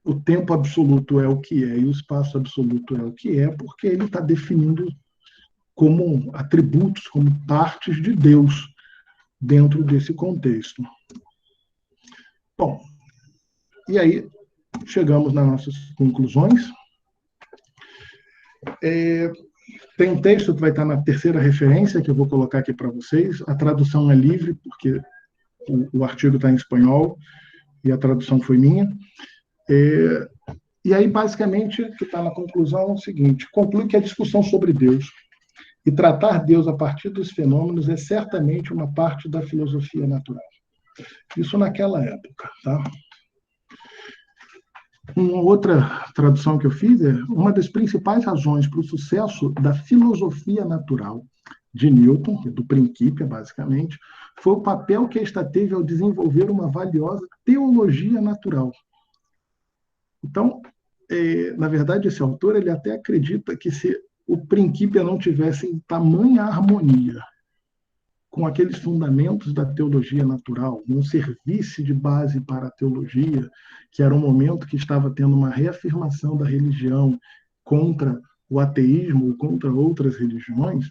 o tempo absoluto é o que é e o espaço absoluto é o que é, porque ele está definindo como atributos, como partes de Deus dentro desse contexto. Bom, e aí chegamos nas nossas conclusões. Tem um texto que vai estar na terceira referência, que eu vou colocar aqui para vocês. A tradução é livre, porque o artigo está em espanhol e a tradução foi minha. E aí, basicamente, o que está na conclusão é o seguinte: conclui que a discussão sobre Deus e tratar Deus a partir dos fenômenos é certamente uma parte da filosofia natural. Isso naquela época, tá? Uma outra tradução que eu fiz é: uma das principais razões para o sucesso da filosofia natural de Newton, do Princípio, basicamente, foi o papel que esta teve ao desenvolver uma valiosa teologia natural. Então, na verdade, esse autor ele até acredita que se o Princípio não tivesse em tamanha harmonia com aqueles fundamentos da teologia natural, não servisse de base para a teologia, que era um momento que estava tendo uma reafirmação da religião contra o ateísmo ou contra outras religiões,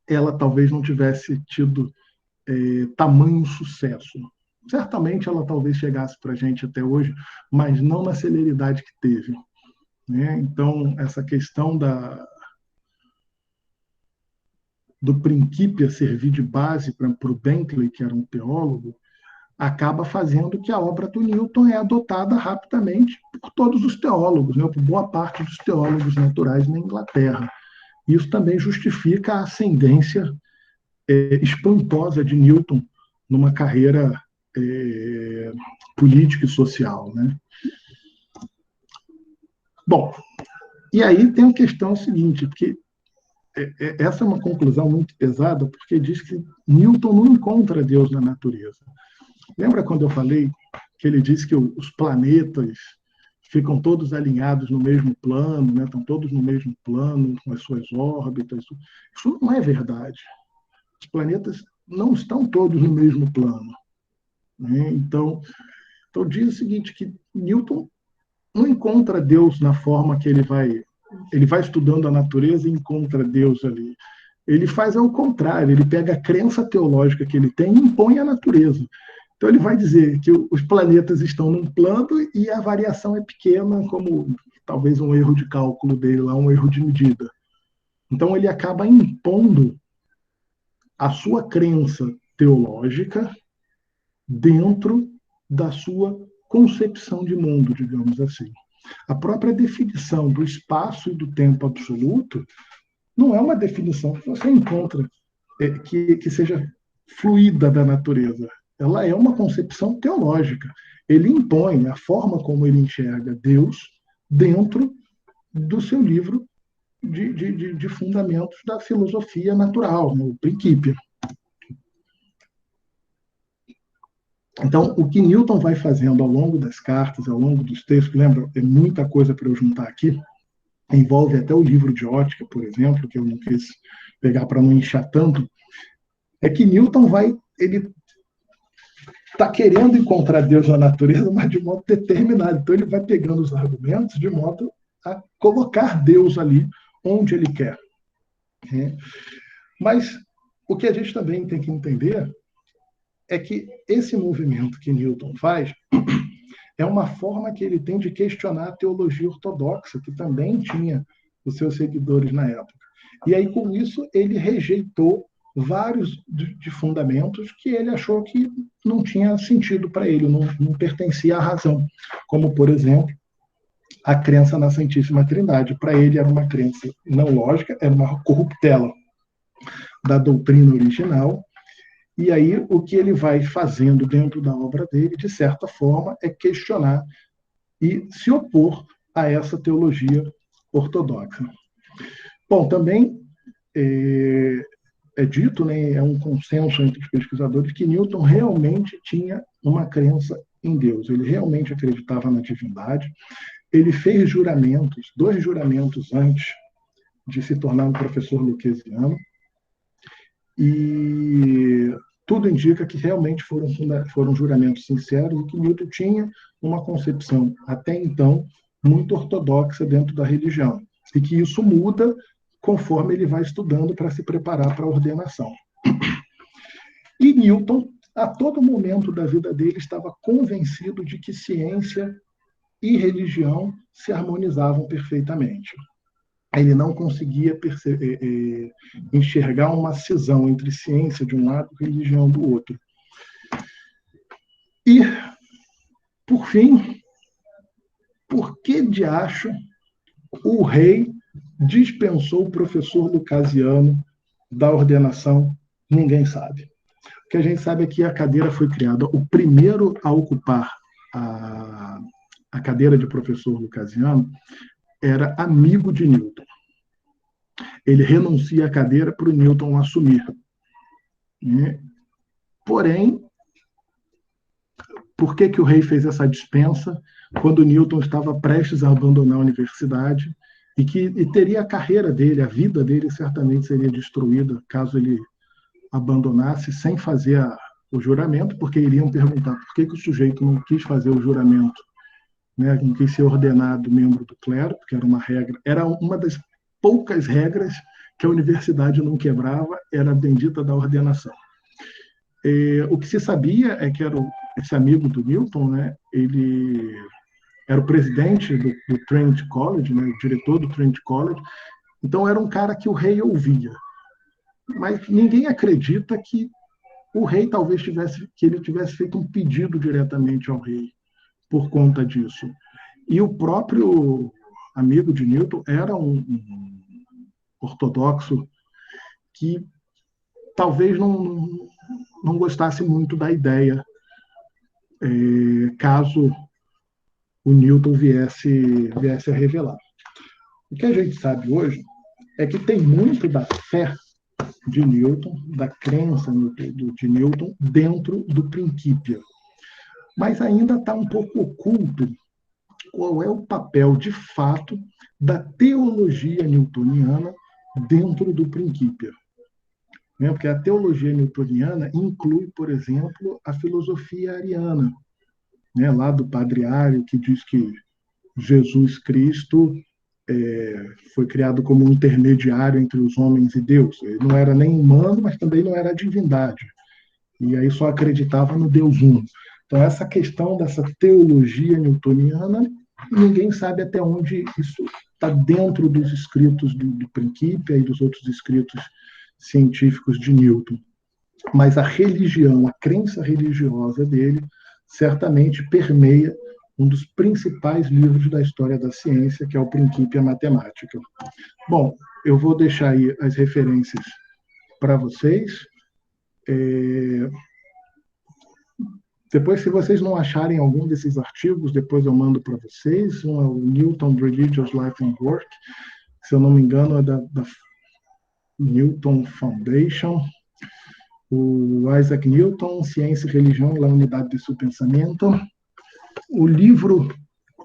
ela talvez não tivesse tido tamanho sucesso. Certamente ela talvez chegasse para a gente até hoje, mas não na celeridade que teve. Né? Então, essa questão do princípio servir de base para o Bentley, que era um teólogo, acaba fazendo que a obra do Newton é adotada rapidamente por todos os teólogos, né? Por boa parte dos teólogos naturais na Inglaterra. Isso também justifica a ascendência espantosa de Newton numa carreira política e social. Né? Bom, e aí tem a questão seguinte, porque essa é uma conclusão muito pesada, porque diz que Newton não encontra Deus na natureza. Lembra quando eu falei que ele disse que os planetas ficam todos alinhados no mesmo plano, né? Estão todos no mesmo plano, com as suas órbitas? Isso não é verdade. Os planetas não estão todos no mesmo plano. Né? Então diz o seguinte, que Newton não encontra Deus na forma que ele vai estudando a natureza e encontra Deus ali. Ele faz ao contrário, ele pega a crença teológica que ele tem e impõe à natureza. Então ele vai dizer que os planetas estão num plano e a variação é pequena, como talvez um erro de cálculo dele lá, um erro de medida. Então ele acaba impondo a sua crença teológica dentro da sua concepção de mundo, digamos assim. A própria definição do espaço e do tempo absoluto não é uma definição que você encontra que seja fluida da natureza. Ela é uma concepção teológica. Ele impõe a forma como ele enxerga Deus dentro do seu livro de fundamentos da filosofia natural, no princípio. Então, o que Newton vai fazendo ao longo das cartas, ao longo dos textos, lembra, é muita coisa para eu juntar aqui, envolve até o livro de ótica, por exemplo, que eu não quis pegar para não inchar tanto, é que Newton ele está querendo encontrar Deus na natureza, mas de modo determinado. Então ele vai pegando os argumentos de modo a colocar Deus ali onde ele quer. Mas o que a gente também tem que entender é que esse movimento que Newton faz é uma forma que ele tem de questionar a teologia ortodoxa, que também tinha os seus seguidores na época. E aí, com isso, ele rejeitou vários de fundamentos que ele achou que não tinha sentido para ele, não pertencia à razão. Como, por exemplo, a crença na Santíssima Trindade. Para ele era uma crença não lógica, era uma corruptela da doutrina original. E aí o que ele vai fazendo dentro da obra dele, de certa forma, é questionar e se opor a essa teologia ortodoxa. Bom, também é dito, né, é um consenso entre os pesquisadores, que Newton realmente tinha uma crença em Deus. Ele realmente acreditava na divindade. Ele fez juramentos, 2 juramentos antes de se tornar um professor lucasiano. E tudo indica que realmente foram juramentos sinceros e que Newton tinha uma concepção, até então, muito ortodoxa dentro da religião. E que isso muda conforme ele vai estudando para se preparar para a ordenação. E Newton, a todo momento da vida dele, estava convencido de que ciência e religião se harmonizavam perfeitamente. Ele não conseguia enxergar uma cisão entre ciência de um lado e religião do outro. E, por fim, por que de acho o rei dispensou o professor lucasiano da ordenação? Ninguém sabe. O que a gente sabe é que a cadeira foi criada. O primeiro a ocupar a cadeira de professor lucasiano era amigo de Newton. Ele renuncia à cadeira para o Newton assumir. Porém, por que o rei fez essa dispensa quando Newton estava prestes a abandonar a universidade e teria a carreira dele, a vida dele certamente seria destruída caso ele abandonasse sem fazer o juramento, porque iriam perguntar por que o sujeito não quis fazer o juramento, né, não quis ser ordenado membro do clero, porque era uma regra, era uma das poucas regras que a universidade não quebrava, era a bendita da ordenação. O que se sabia é que esse amigo do Newton, né, ele era o presidente do Trinity College, né, o diretor do Trinity College, então era um cara que o rei ouvia. Mas ninguém acredita que o rei talvez ele tivesse feito um pedido diretamente ao rei por conta disso. E o próprio amigo de Newton era um ortodoxo que talvez não gostasse muito da ideia, caso o Newton viesse a revelar. O que a gente sabe hoje é que tem muito da fé de Newton, da crença de Newton, dentro do Principia. Mas ainda está um pouco oculto qual é o papel, de fato, da teologia newtoniana dentro do Principia. Porque a teologia newtoniana inclui, por exemplo, a filosofia ariana, lá do Padre Ário, que diz que Jesus Cristo foi criado como um intermediário entre os homens e Deus. Ele não era nem humano, mas também não era divindade. E aí só acreditava no Deus uno. Então, essa questão dessa teologia newtoniana, ninguém sabe até onde isso está dentro dos escritos do Principia e dos outros escritos científicos de Newton. Mas a religião, a crença religiosa dele, certamente permeia um dos principais livros da história da ciência, que é o Principia Mathematica. Bom, eu vou deixar aí as referências para vocês. Depois, se vocês não acharem algum desses artigos, depois eu mando para vocês. Um é o Newton Religious Life and Work, se eu não me engano, é da Newton Foundation. O Isaac Newton, Ciência e Religião, La Unidade de Seu Pensamento. O livro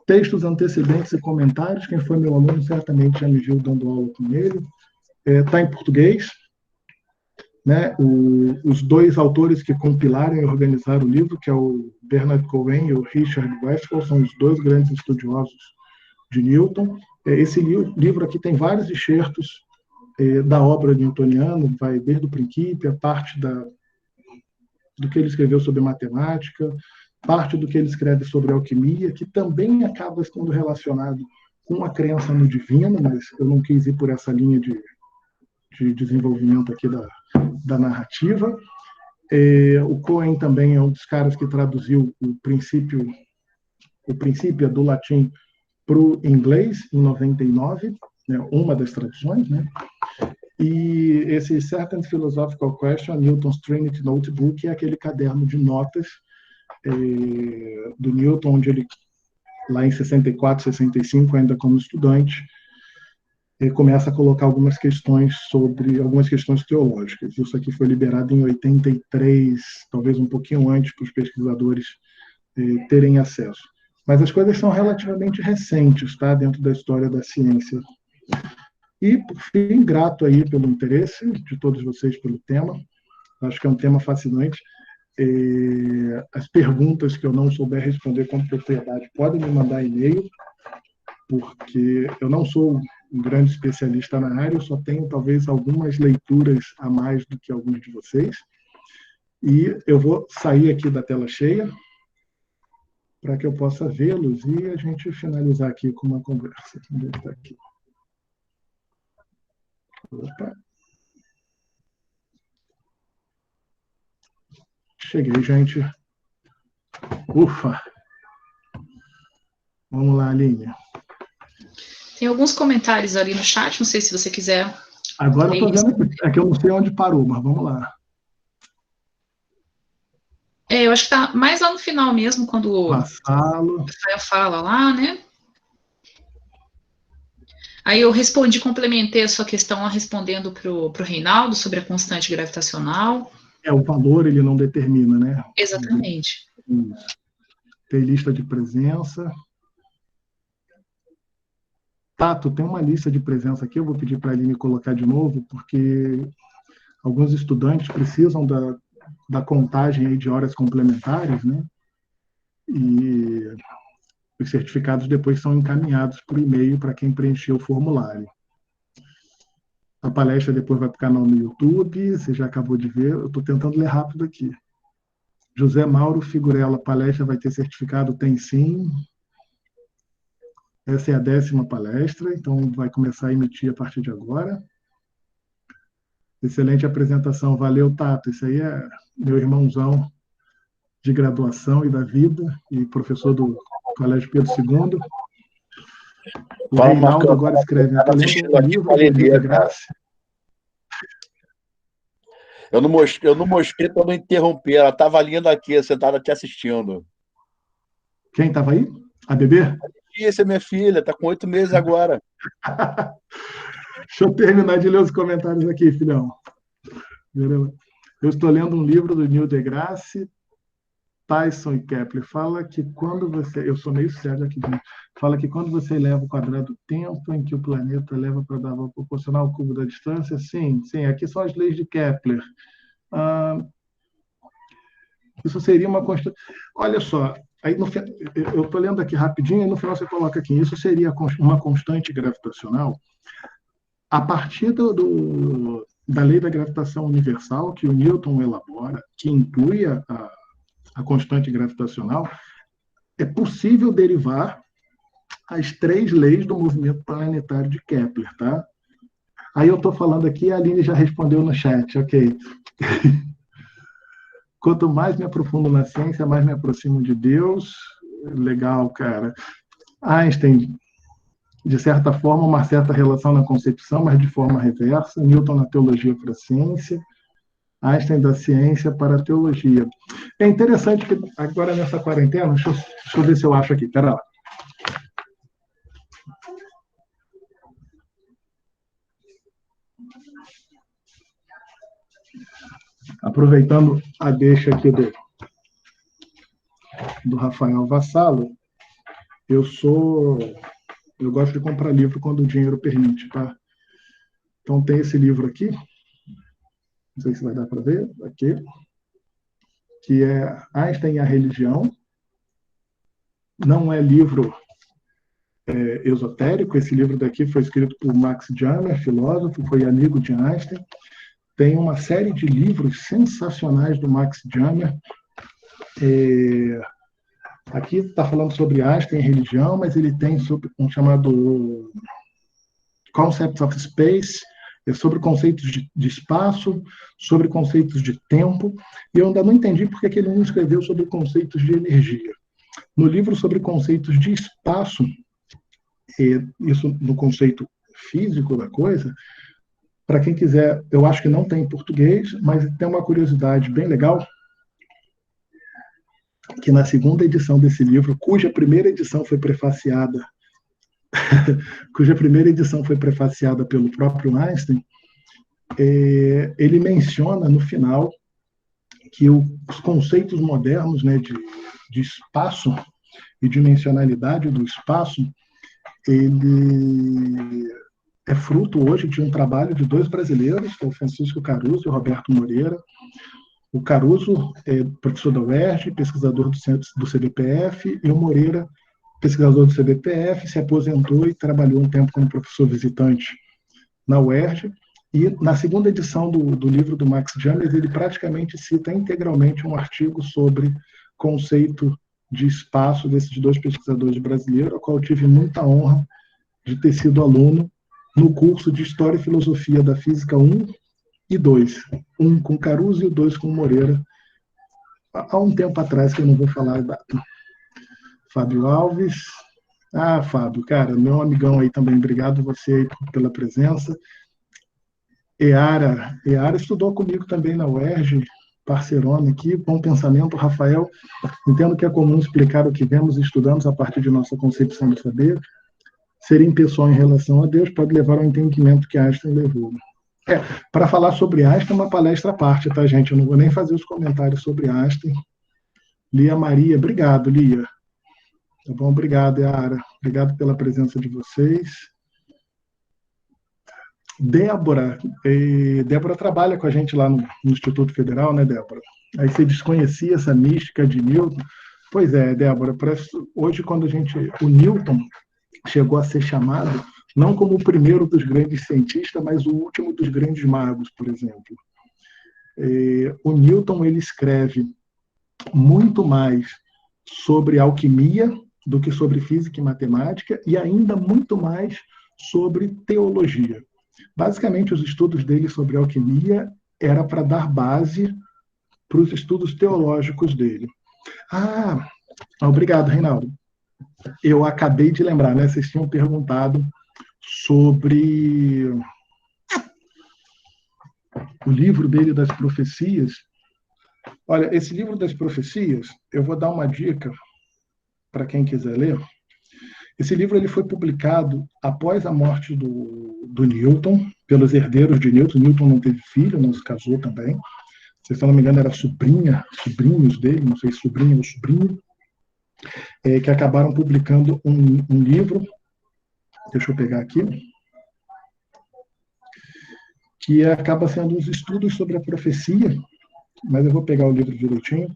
Textos Antecedentes e Comentários, quem foi meu aluno certamente já me viu dando aula com ele. Está em português. Né? Os dois autores que compilaram e organizaram o livro, que é o Bernard Cohen e o Richard Westphal, são os dois grandes estudiosos de Newton. Esse livro aqui tem vários excertos da obra newtoniana, vai desde o princípio, a parte do que ele escreveu sobre matemática, parte do que ele escreve sobre alquimia, que também acaba estando relacionado com a crença no divino, mas eu não quis ir por essa linha de desenvolvimento aqui da narrativa. O Cohen também é um dos caras que traduziu o princípio do latim para o inglês, em 99, né, uma das traduções, né? E esse Certain Philosophical Question, Newton's Trinity Notebook, é aquele caderno de notas do Newton, onde ele, lá em 64, 65, ainda como estudante, começa a colocar algumas questões teológicas. Isso aqui foi liberado em 83, talvez um pouquinho antes, para os pesquisadores terem acesso. Mas as coisas são relativamente recentes, tá, dentro da história da ciência. E, por fim, grato aí pelo interesse de todos vocês pelo tema. Acho que é um tema fascinante. As perguntas que eu não souber responder com propriedade podem me mandar e-mail, porque eu não sou um grande especialista na área, eu só tenho talvez algumas leituras a mais do que alguns de vocês. E eu vou sair aqui da tela cheia para que eu possa vê-los e a gente finalizar aqui com uma conversa. Onde está aqui? Opa. Cheguei, gente. Ufa! Vamos lá, Aline. Tem alguns comentários ali no chat, não sei se você quiser. Agora eu estou vendo aqui, é que eu não sei onde parou, mas vamos lá. Eu acho que está mais lá no final mesmo, quando o Rafael fala lá, né? Aí eu complementei a sua questão respondendo para o Reinaldo sobre a constante gravitacional. O valor ele não determina, né? Exatamente. Tem lista de presença. Tato, tem uma lista de presença aqui, eu vou pedir para a Aline colocar de novo, porque alguns estudantes precisam da contagem aí de horas complementares, né? E os certificados depois são encaminhados por e-mail para quem preencheu o formulário. A palestra depois vai para o canal no YouTube, você já acabou de ver, eu estou tentando ler rápido aqui. José Mauro Figurella, palestra vai ter certificado? Tem sim. Essa é a 10ª palestra, então vai começar a emitir a partir de agora. Excelente apresentação, valeu, Tato. Esse aí é meu irmãozão de graduação e da vida, e professor do Colégio Pedro II. O Fala, Reinaldo Marcão. agora escreve, estou lendo um livro do Nil deGrasse. Eu não mostrei para não interromper, ela estava lendo aqui, sentada te assistindo. Quem estava aí? A bebê? Essa é minha filha, está com 8 meses agora. Deixa eu terminar de ler os comentários aqui, filhão. Eu estou lendo um livro do Nil deGrasse, Tyson e Kepler. Fala que quando você... Eu sou meio sério aqui, gente. Fala que quando você eleva o quadrado do tempo em que o planeta leva para dar valor proporcional ao cubo da distância, sim, aqui são as leis de Kepler. Isso seria uma constante. Olha só, aí eu estou lendo aqui rapidinho, e no final você coloca aqui, isso seria uma constante gravitacional a partir da lei da gravitação universal que o Newton elabora, que inclui a constante gravitacional, é possível derivar as 3 leis do movimento planetário de Kepler, tá? Aí eu estou falando aqui, a Aline já respondeu no chat, ok. Quanto mais me aprofundo na ciência, mais me aproximo de Deus. Legal, cara. Einstein, de certa forma, uma certa relação na concepção, mas de forma reversa. Newton na teologia para a ciência. Einstein da ciência para a teologia. É interessante que agora nessa quarentena, deixa eu ver se eu acho aqui, pera lá. Aproveitando a deixa aqui do Rafael Vassalo, eu gosto de comprar livro quando o dinheiro permite, tá? Então tem esse livro aqui, não sei se vai dar para ver, aqui, que é Einstein e a Religião. Não é livro esotérico, esse livro daqui foi escrito por Max Jammer, filósofo, foi amigo de Einstein. Tem uma série de livros sensacionais do Max Jammer. Aqui está falando sobre Einstein e religião, mas ele tem sobre um chamado Concepts of Space, sobre conceitos de espaço, sobre conceitos de tempo, e eu ainda não entendi porque que ele não escreveu sobre conceitos de energia. No livro sobre conceitos de espaço, isso no conceito físico da coisa, para quem quiser, eu acho que não tem em português, mas tem uma curiosidade bem legal, que na 2ª edição desse livro, cuja primeira edição foi prefaciada pelo próprio Einstein, ele menciona no final que os conceitos modernos, né, de espaço e dimensionalidade do espaço, ele é fruto hoje de um trabalho de 2 brasileiros, que é o Francisco Caruso e o Roberto Moreira. O Caruso é professor da UERJ, pesquisador do CBPF, e o Moreira, pesquisador do CBPF, se aposentou e trabalhou um tempo como professor visitante na UERJ. E na 2ª edição do livro do Max Jammer, ele praticamente cita integralmente um artigo sobre conceito de espaço desses 2 pesquisadores brasileiros, ao qual eu tive muita honra de ter sido aluno no curso de História e Filosofia da Física 1 e 2. Um com Caruso e o 2 com Moreira. Há um tempo atrás, que eu não vou falar a data. Fábio Alves. Fábio, cara, meu amigão aí também, obrigado você aí pela presença. Eara estudou comigo também na UERJ, parceirona aqui, bom pensamento. Rafael, entendo que é comum explicar o que vemos e estudamos a partir de nossa concepção do saber. Ser impessoal em relação a Deus pode levar ao entendimento que Einstein levou. Para falar sobre Einstein, é uma palestra à parte, tá, gente? Eu não vou nem fazer os comentários sobre Einstein. Lia Maria, obrigado, Lia. Tá bom? Obrigado, Yara. Obrigado pela presença de vocês. Débora, Débora trabalha com a gente lá no Instituto Federal, né, Débora? Aí você desconhecia essa mística de Newton. Pois é, Débora, hoje o Newton chegou a ser chamado não como o primeiro dos grandes cientistas, mas o último dos grandes magos, por exemplo. O Newton ele escreve muito mais sobre alquimia do que sobre física e matemática, e ainda muito mais sobre teologia. Basicamente, os estudos dele sobre alquimia era para dar base para os estudos teológicos dele. Obrigado, Reinaldo. Eu acabei de lembrar, né? Vocês tinham perguntado sobre o livro dele das profecias. Olha, esse livro das profecias, eu vou dar uma dica para quem quiser ler. Esse livro ele foi publicado após a morte do Newton, pelos herdeiros de Newton. Newton não teve filho, não se casou também. Se eu não me engano, era sobrinhos dele, não sei se sobrinha ou sobrinho, que acabaram publicando um livro, deixa eu pegar aqui, que acaba sendo uns estudos sobre a profecia, mas eu vou pegar o livro direitinho,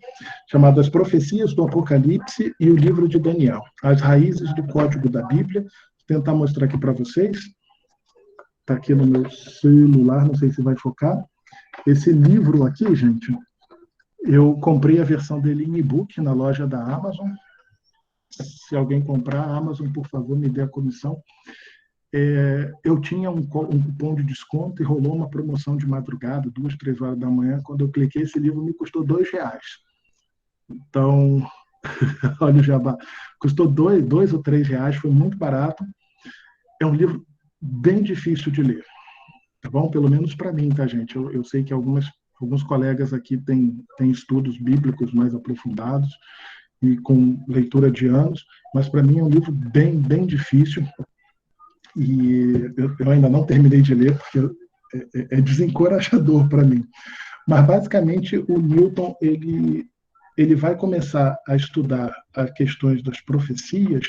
chamado As Profecias do Apocalipse e o Livro de Daniel, As Raízes do Código da Bíblia. Vou tentar mostrar aqui para vocês. Está aqui no meu celular, não sei se vai focar. Esse livro aqui, gente, eu comprei a versão dele em e-book na loja da Amazon. Se alguém comprar, a Amazon, por favor, me dê a comissão. Eu tinha um cupom de desconto e rolou uma promoção de madrugada, 2, 3 horas da manhã. Quando eu cliquei, esse livro me custou R$2. Então, olha o jabá. Custou dois ou R$3, foi muito barato. É um livro bem difícil de ler, tá bom? Pelo menos para mim, tá, gente? Eu sei que alguns colegas aqui têm estudos bíblicos mais aprofundados e com leitura de anos, mas para mim é um livro bem, bem difícil. E eu ainda não terminei de ler, porque é desencorajador para mim. Mas, basicamente, o Newton ele vai começar a estudar as questões das profecias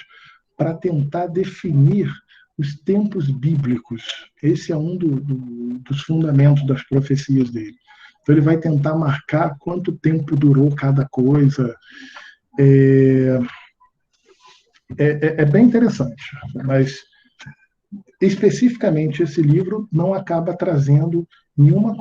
para tentar definir os tempos bíblicos. Esse é um dos fundamentos das profecias dele. Então, ele vai tentar marcar quanto tempo durou cada coisa. É bem interessante, mas especificamente esse livro não acaba trazendo nenhuma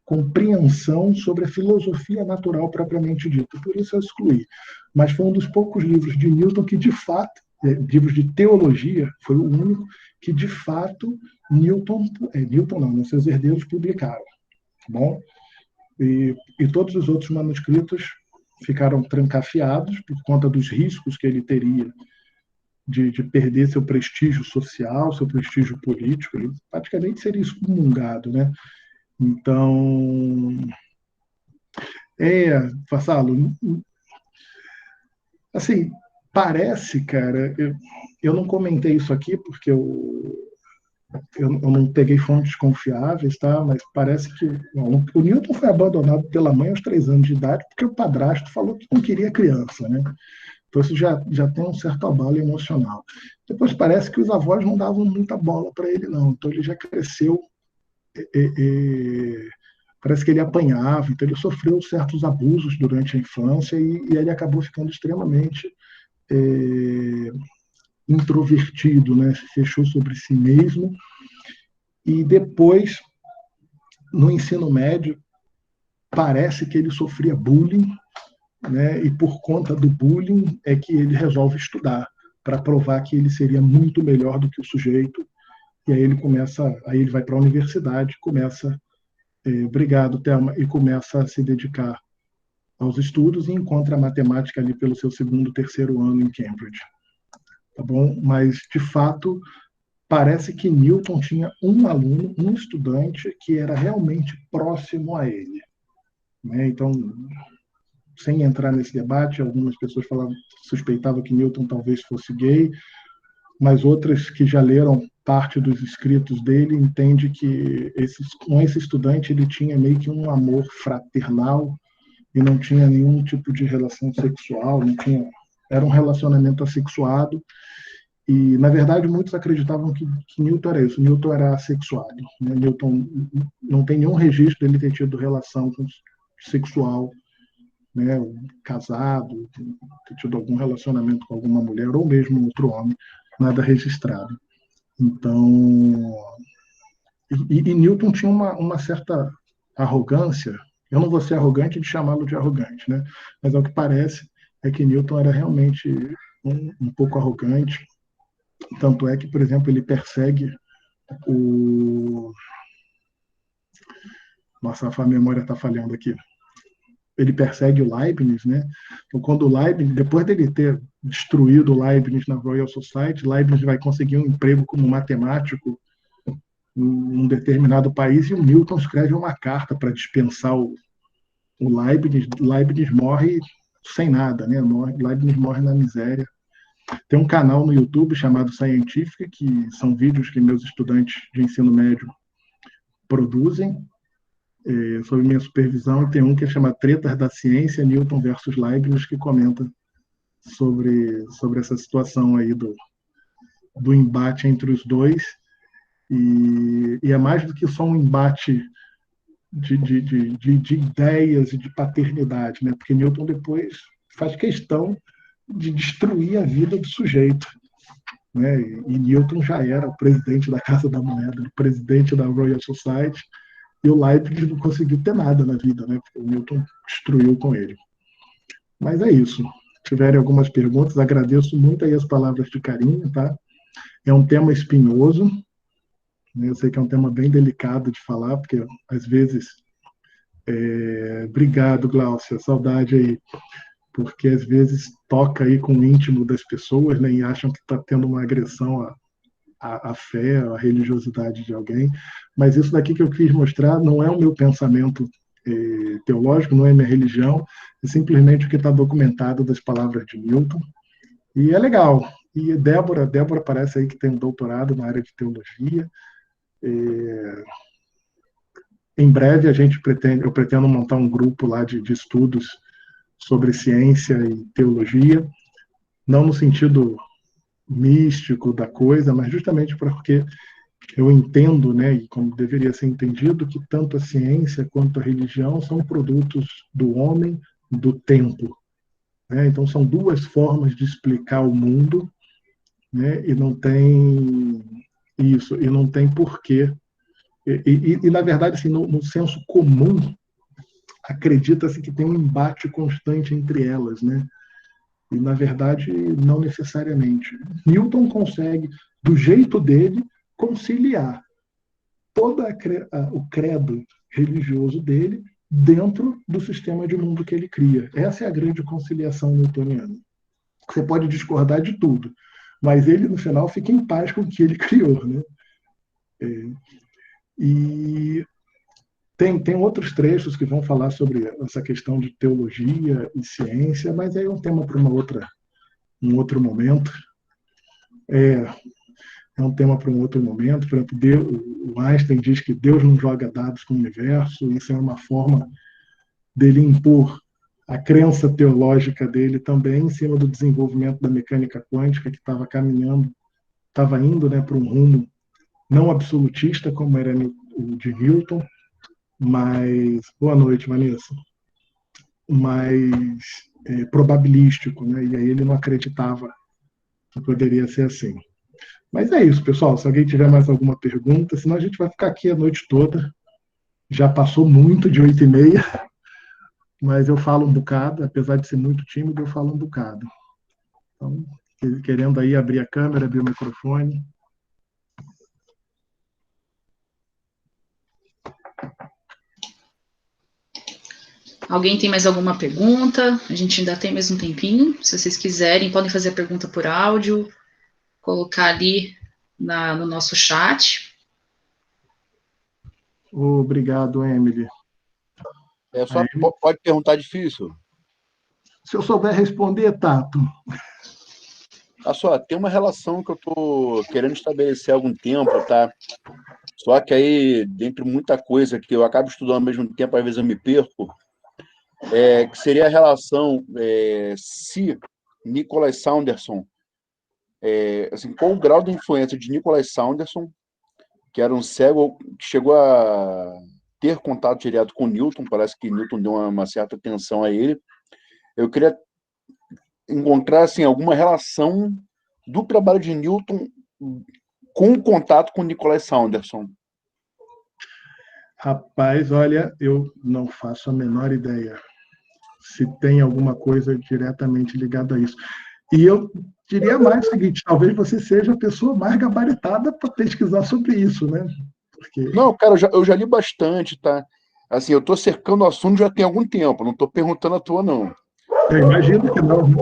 compreensão sobre a filosofia natural propriamente dita, por isso eu excluí. Mas foi um dos poucos livros de Newton que, de fato, livros de teologia, foi o único que, de fato, Newton não, seus herdeiros publicaram. Tá bom? E todos os outros manuscritos ficaram trancafiados por conta dos riscos que ele teria de perder seu prestígio social, seu prestígio político. Ele praticamente seria excomungado, né? Então, Vassalo, assim, parece, cara, eu não comentei isso aqui porque eu não peguei fontes confiáveis, tá? Mas parece que o Newton foi abandonado pela mãe aos 3 anos de idade porque o padrasto falou que não queria criança, né? Então isso já tem um certo abalo emocional. Depois parece que os avós não davam muita bola para ele, não. Então ele já cresceu, parece que ele apanhava, então ele sofreu certos abusos durante a infância e ele acabou ficando extremamente introvertido, né? Se fechou sobre si mesmo. E depois, no ensino médio, parece que ele sofria bullying, né? E por conta do bullying é que ele resolve estudar para provar que ele seria muito melhor do que o sujeito. E aí ele vai para a universidade, obrigado, Thelma, e começa a se dedicar aos estudos e encontra a matemática ali pelo seu 2º, 3º ano em Cambridge. Tá bom? Mas, de fato, parece que Newton tinha um aluno, um estudante, que era realmente próximo a ele. Né? Então, sem entrar nesse debate, algumas pessoas suspeitavam que Newton talvez fosse gay, mas outras que já leram parte dos escritos dele entendem que com esse estudante ele tinha meio que um amor fraternal e não tinha nenhum tipo de relação sexual, era um relacionamento assexuado, E, na verdade, muitos acreditavam que Newton era isso. Newton era assexuado. Né? Newton não tem nenhum registro dele ter tido relação sexual, né? Casado, ter tido algum relacionamento com alguma mulher ou mesmo outro homem, nada registrado. Então, e Newton tinha uma certa arrogância. Eu não vou ser arrogante de chamá-lo de arrogante, né? Mas ao que parece é que Newton era realmente um pouco arrogante. Tanto é que, por exemplo, ele persegue o. Nossa, a memória está falhando aqui. Ele persegue o Leibniz, né? Então, quando o Leibniz, depois dele ter destruído o Leibniz na Royal Society, Leibniz vai conseguir um emprego como matemático num determinado país e o Newton escreve uma carta para dispensar o Leibniz. Leibniz morre sem nada, né? Leibniz morre na miséria. Tem um canal no YouTube chamado Scientific, que são vídeos que meus estudantes de ensino médio produzem, sob minha supervisão, e tem um que chama Tretas da Ciência, Newton versus Leibniz, que comenta sobre essa situação aí do embate entre os dois, e é mais do que só um embate de ideias e de paternidade, né? Porque Newton depois faz questão de destruir a vida do sujeito, né? E Newton já era o presidente da Casa da Moeda, o presidente da Royal Society, e o Leibniz não conseguiu ter nada na vida, né? Porque o Newton destruiu com ele. Mas é isso. Se tiverem algumas perguntas, agradeço muito aí as palavras de carinho, tá? É um tema espinhoso, né? Eu sei que é um tema bem delicado de falar, porque às vezes... Obrigado, Glaucia, saudade aí, porque às vezes toca aí com o íntimo das pessoas, né? E acham que está tendo uma agressão à fé, à religiosidade de alguém, mas isso daqui que eu quis mostrar não é o meu pensamento teológico, não é minha religião, é simplesmente o que está documentado das palavras de Newton, e é legal. E Débora parece aí que tem um doutorado na área de teologia. Em breve eu pretendo montar um grupo lá de estudos sobre ciência e teologia, não no sentido místico da coisa, mas justamente porque eu entendo, né, e como deveria ser entendido, que tanto a ciência quanto a religião são produtos do homem, do tempo, né? Então são duas formas de explicar o mundo, né? E não tem isso, e não tem porquê. E na verdade, assim, no senso comum, acredita-se que tem um embate constante entre elas, né? E na verdade, não necessariamente. Newton consegue, do jeito dele, conciliar todo o credo religioso dele dentro do sistema de mundo que ele cria. Essa é a grande conciliação newtoniana. Você pode discordar de tudo, mas ele, no final, fica em paz com o que ele criou, né? E tem outros trechos que vão falar sobre essa questão de teologia e ciência, mas aí é um tema para um outro momento. É um tema para um outro momento. Por exemplo, o Einstein diz que Deus não joga dados com o universo, isso é uma forma dele impor a crença teológica dele também em cima do desenvolvimento da mecânica quântica, que estava caminhando, estava indo, né, para um rumo não absolutista, como era o de Newton, mas... Boa noite, Vanessa. Mas probabilístico, né? E aí ele não acreditava que poderia ser assim. Mas é isso, pessoal. Se alguém tiver mais alguma pergunta, senão a gente vai ficar aqui a noite toda. Já passou muito de 8h30, mas eu falo um bocado, apesar de ser muito tímido, eu falo um bocado. Então, querendo aí abrir a câmera, abrir o microfone. Alguém tem mais alguma pergunta? A gente ainda tem mais um tempinho. Se vocês quiserem, podem fazer a pergunta por áudio, colocar ali no nosso chat. Obrigado, Emily. Só pode perguntar difícil? Se eu souber responder, Tato. Só, tem uma relação que eu estou querendo estabelecer há algum tempo, tá? Só que aí, dentre muita coisa que eu acabo estudando ao mesmo tempo, às vezes eu me perco, que seria a relação se Nicholas Sanderson assim, qual o grau de influência de Nicholas Sanderson, que era um cego que chegou a ter contato direto com Newton, parece que Newton deu uma certa atenção a ele. Eu queria encontrar assim, alguma relação do trabalho de Newton com o contato com Nicholas Sanderson. Rapaz, olha, eu não faço a menor ideia se tem alguma coisa diretamente ligada a isso. E eu diria mais o seguinte, talvez você seja a pessoa mais gabaritada para pesquisar sobre isso, né? Porque... Não, cara, eu já li bastante, tá? Assim, eu estou cercando o assunto já tem algum tempo, não estou perguntando à toa, não. Eu imagino que não.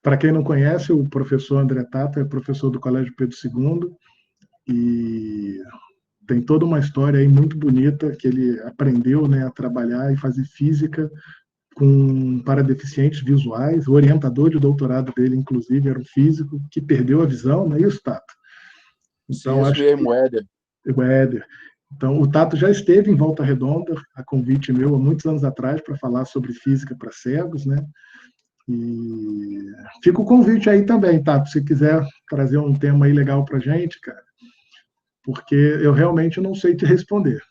Para quem não conhece, o professor André Tato é professor do Colégio Pedro II e tem toda uma história aí muito bonita que ele aprendeu, né, a trabalhar e fazer física para deficientes visuais. O orientador de doutorado dele, inclusive, era um físico que perdeu a visão, não é isso, Tato? Então, Sim, isso mesmo, o Éder. Então, o Tato já esteve em Volta Redonda, a convite meu, há muitos anos atrás, para falar sobre física para cegos, né? E fica o convite aí também, Tato, se quiser trazer um tema aí legal para gente, cara, porque eu realmente não sei te responder.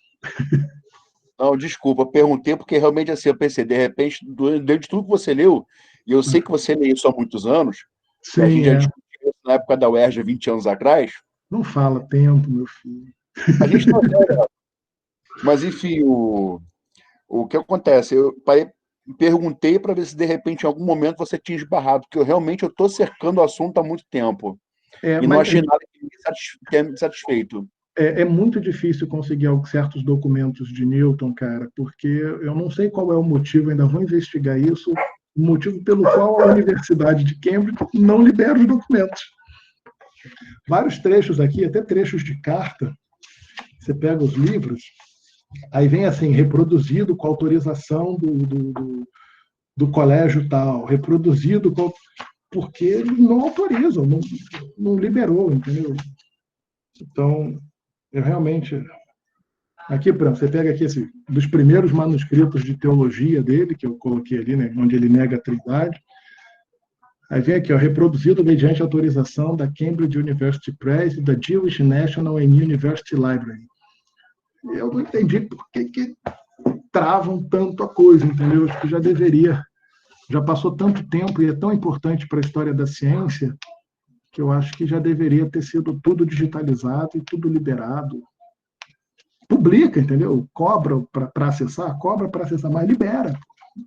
Não, desculpa, perguntei porque realmente assim, eu pensei, de repente, de tudo que você leu, e eu sei que você lê isso há muitos anos, que a gente Sim, já é. discutiu isso na época da UERJ, 20 anos atrás, Não fala tempo, meu filho. a gente não leu, mas enfim, o que acontece? Perguntei para ver se de repente em algum momento você tinha esbarrado, porque eu realmente estou cercando o assunto há muito tempo e não Mas achei nada que tenha me satisfeito. é muito difícil conseguir certos documentos de Newton, cara, porque eu não sei qual é o motivo, ainda vou investigar isso, o motivo pelo qual a Universidade de Cambridge não libera os documentos. Vários trechos aqui, até trechos de carta, você pega os livros, aí vem assim, reproduzido com autorização do colégio tal, reproduzido porque eles não autorizam, não liberou, entendeu? Então, eu realmente... Aqui, por exemplo, você pega aqui dos primeiros manuscritos de teologia dele, que eu coloquei ali, né, onde ele nega a trindade. Aí vem aqui, ó, reproduzido mediante autorização da Cambridge University Press e da Jewish National and University Library. Eu não entendi por que travam tanto a coisa, entendeu? Acho que já deveria, já passou tanto tempo e é tão importante para a história da ciência que eu acho que já deveria ter sido tudo digitalizado e tudo liberado. Publica, entendeu? Cobra para acessar, mas libera.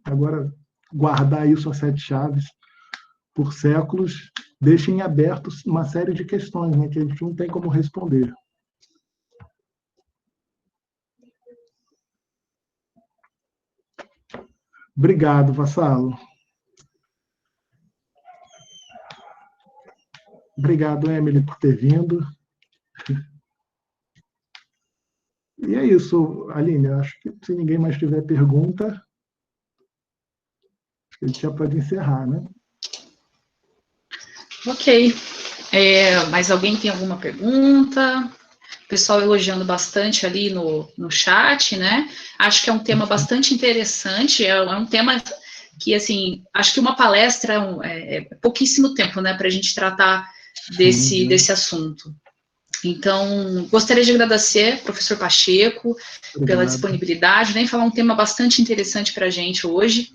Agora, guardar isso a 7 chaves por séculos deixa em aberto uma série de questões, né, que a gente não tem como responder. Obrigado, Vassalo. Obrigado, Emily, por ter vindo. E é isso, Aline. Acho que se ninguém mais tiver pergunta, acho que a gente já pode encerrar, né? Ok. Mas alguém tem alguma pergunta? O pessoal elogiando bastante ali no chat, né? Acho que é um tema bastante interessante, é um tema que, assim, acho que uma palestra é pouquíssimo tempo, né, para a gente tratar desse assunto. Então, gostaria de agradecer, professor Pacheco, pela disponibilidade, nem falar um tema bastante interessante para a gente hoje.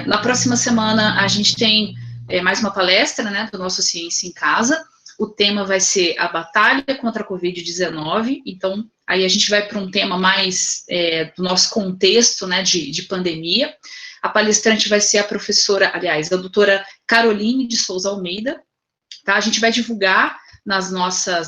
Na próxima semana, a gente tem mais uma palestra, né, do nosso Ciência em Casa. O tema vai ser a batalha contra a Covid-19, então, aí a gente vai para um tema mais do nosso contexto, né, de pandemia. A palestrante vai ser a professora, aliás, a doutora Caroline de Souza Almeida, tá? A gente vai divulgar nas nossas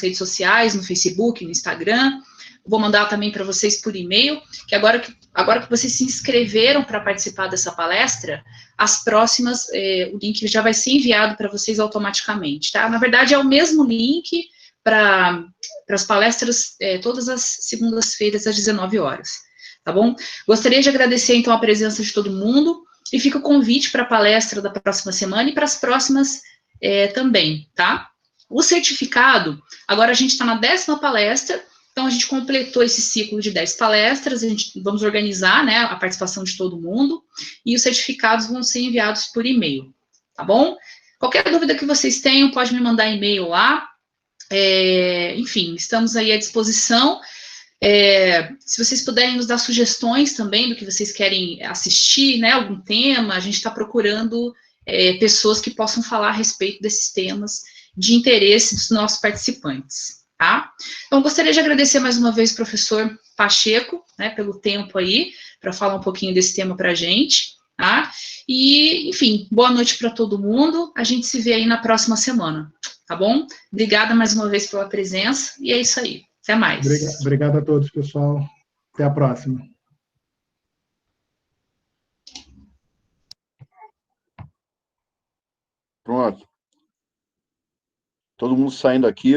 redes sociais, no Facebook, no Instagram. Vou mandar também para vocês por e-mail, que agora que vocês se inscreveram para participar dessa palestra, as próximas, o link já vai ser enviado para vocês automaticamente, tá? Na verdade, é o mesmo link para as palestras todas as segundas-feiras, às 19 horas, tá bom? Gostaria de agradecer, então, a presença de todo mundo, e fica o convite para a palestra da próxima semana e para as próximas também, tá? O certificado, agora a gente está na 10ª palestra, então a gente completou esse ciclo de 10 palestras, vamos organizar, né, a participação de todo mundo, e os certificados vão ser enviados por e-mail. tá bom? Qualquer dúvida que vocês tenham, pode me mandar e-mail lá. Enfim, estamos aí à disposição. Se vocês puderem nos dar sugestões também do que vocês querem assistir, né, algum tema, a gente está procurando pessoas que possam falar a respeito desses temas de interesse dos nossos participantes, tá? Então, gostaria de agradecer mais uma vez o professor Pacheco, né, pelo tempo aí, para falar um pouquinho desse tema para a gente, tá? E, enfim, boa noite para todo mundo, a gente se vê aí na próxima semana, tá bom? Obrigada mais uma vez pela presença, e é isso aí. Até mais. Obrigado a todos, pessoal. Até a próxima. Pronto. Todo mundo saindo aqui.